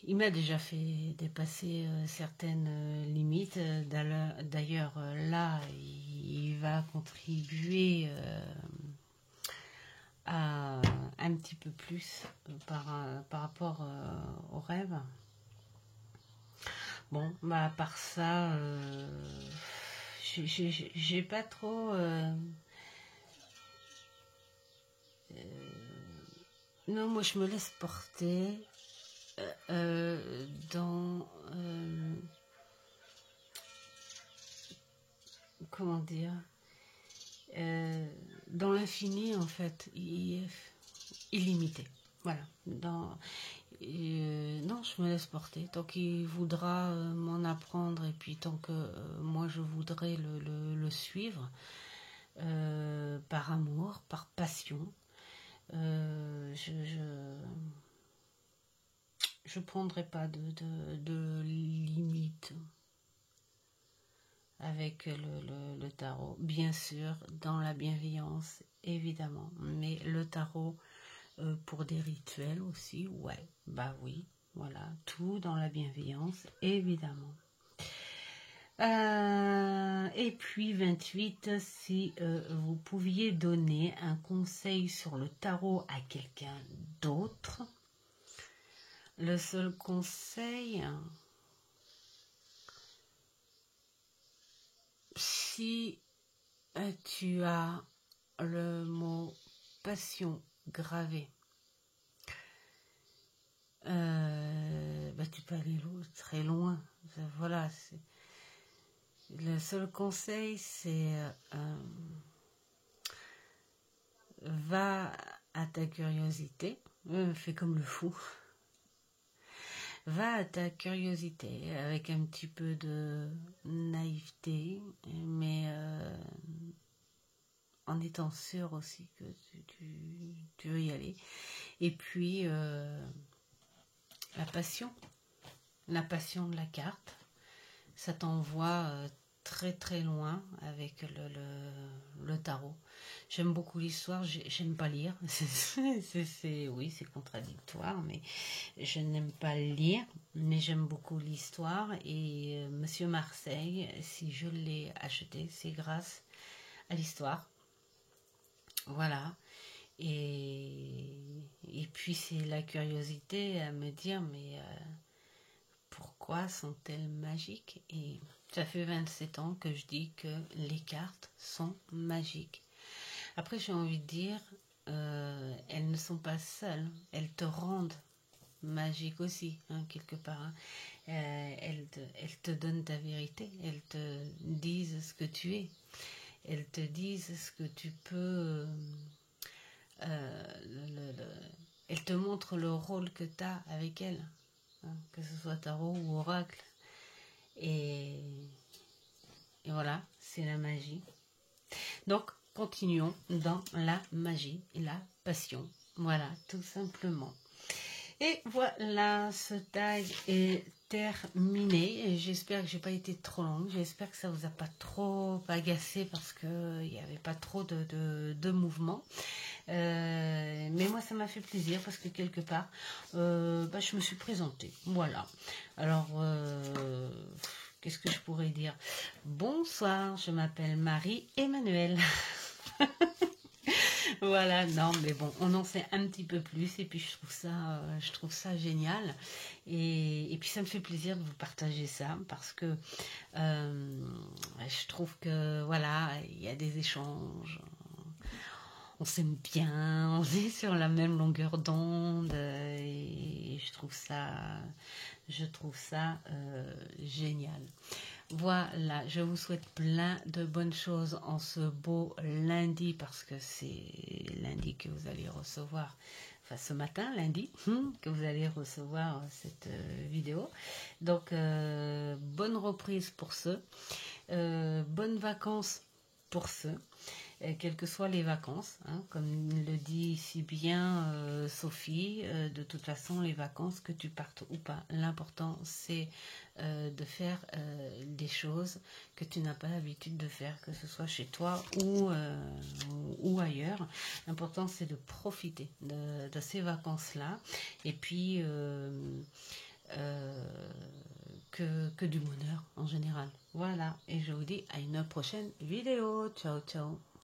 Il m'a déjà fait dépasser certaines limites. D'ailleurs, là, il va contribuer à un petit peu plus par rapport au rêve. Bon, bah à part ça, j'ai pas trop... non, moi je me laisse porter dans... comment dire, dans l'infini en fait, illimité. Voilà. Non, je me laisse porter. Tant qu'il voudra m'en apprendre et puis tant que moi je voudrais le suivre par amour, par passion, je prendrai pas de limite avec le tarot. Bien sûr, dans la bienveillance, évidemment. Mais le tarot, pour des rituels aussi, ouais, bah oui, voilà. Tout dans la bienveillance, évidemment. Et puis 28, si vous pouviez donner un conseil sur le tarot à quelqu'un d'autre, le seul conseil, si tu as le mot passion gravé, bah tu peux aller très loin. Voilà, le seul conseil, c'est va à ta curiosité, fais comme le fou. Va à ta curiosité avec un petit peu de naïveté, mais en étant sûr aussi que tu veux y aller. Et puis la passion de la carte, ça t'envoie très très loin avec le tarot. J'aime beaucoup l'histoire, j'aime pas lire. Oui, c'est contradictoire, mais je n'aime pas lire, mais j'aime beaucoup l'histoire. Et Monsieur Marseille, si je l'ai acheté, c'est grâce à l'histoire. Voilà. Et puis c'est la curiosité à me dire, mais pourquoi sont-elles magiques? Et ça fait 27 ans que je dis que les cartes sont magiques. Après, j'ai envie de dire, elles ne sont pas seules, elles te rendent magique aussi, hein, quelque part. Hein. Elles te donnent ta vérité, elles te disent ce que tu es, elles te disent ce que tu peux... elles te montrent le rôle que tu as avec elles, hein, que ce soit tarot ou oracle. Et voilà, c'est la magie. Donc, continuons dans la magie et la passion. Voilà, tout simplement. Et voilà, ce tag est terminé. J'espère que j'ai pas été trop longue. J'espère que ça vous a pas trop agacé parce que il n'y avait pas trop de mouvement. Mais moi, ça m'a fait plaisir parce que quelque part, je me suis présentée. Voilà. Alors, qu'est-ce que je pourrais dire? Bonsoir, je m'appelle Marie-Emmanuelle. Voilà, non, mais bon, on en sait un petit peu plus et puis je trouve ça génial et puis ça me fait plaisir de vous partager ça parce que je trouve que voilà, il y a des échanges, on s'aime bien, on est sur la même longueur d'onde et je trouve ça génial. Voilà, je vous souhaite plein de bonnes choses en ce beau lundi parce que c'est lundi que vous allez recevoir enfin ce matin, lundi, que vous allez recevoir cette vidéo. Donc, bonne reprise pour ceux, bonnes vacances pour ceux, quelles que soient les vacances, hein, comme le dit si bien Sophie, de toute façon les vacances, que tu partes ou pas, l'important c'est de faire des choses que tu n'as pas l'habitude de faire, que ce soit chez toi ou ailleurs. L'important c'est de profiter de ces vacances-là, et puis que du bonheur en général. Voilà, et je vous dis à une prochaine vidéo. Ciao, ciao.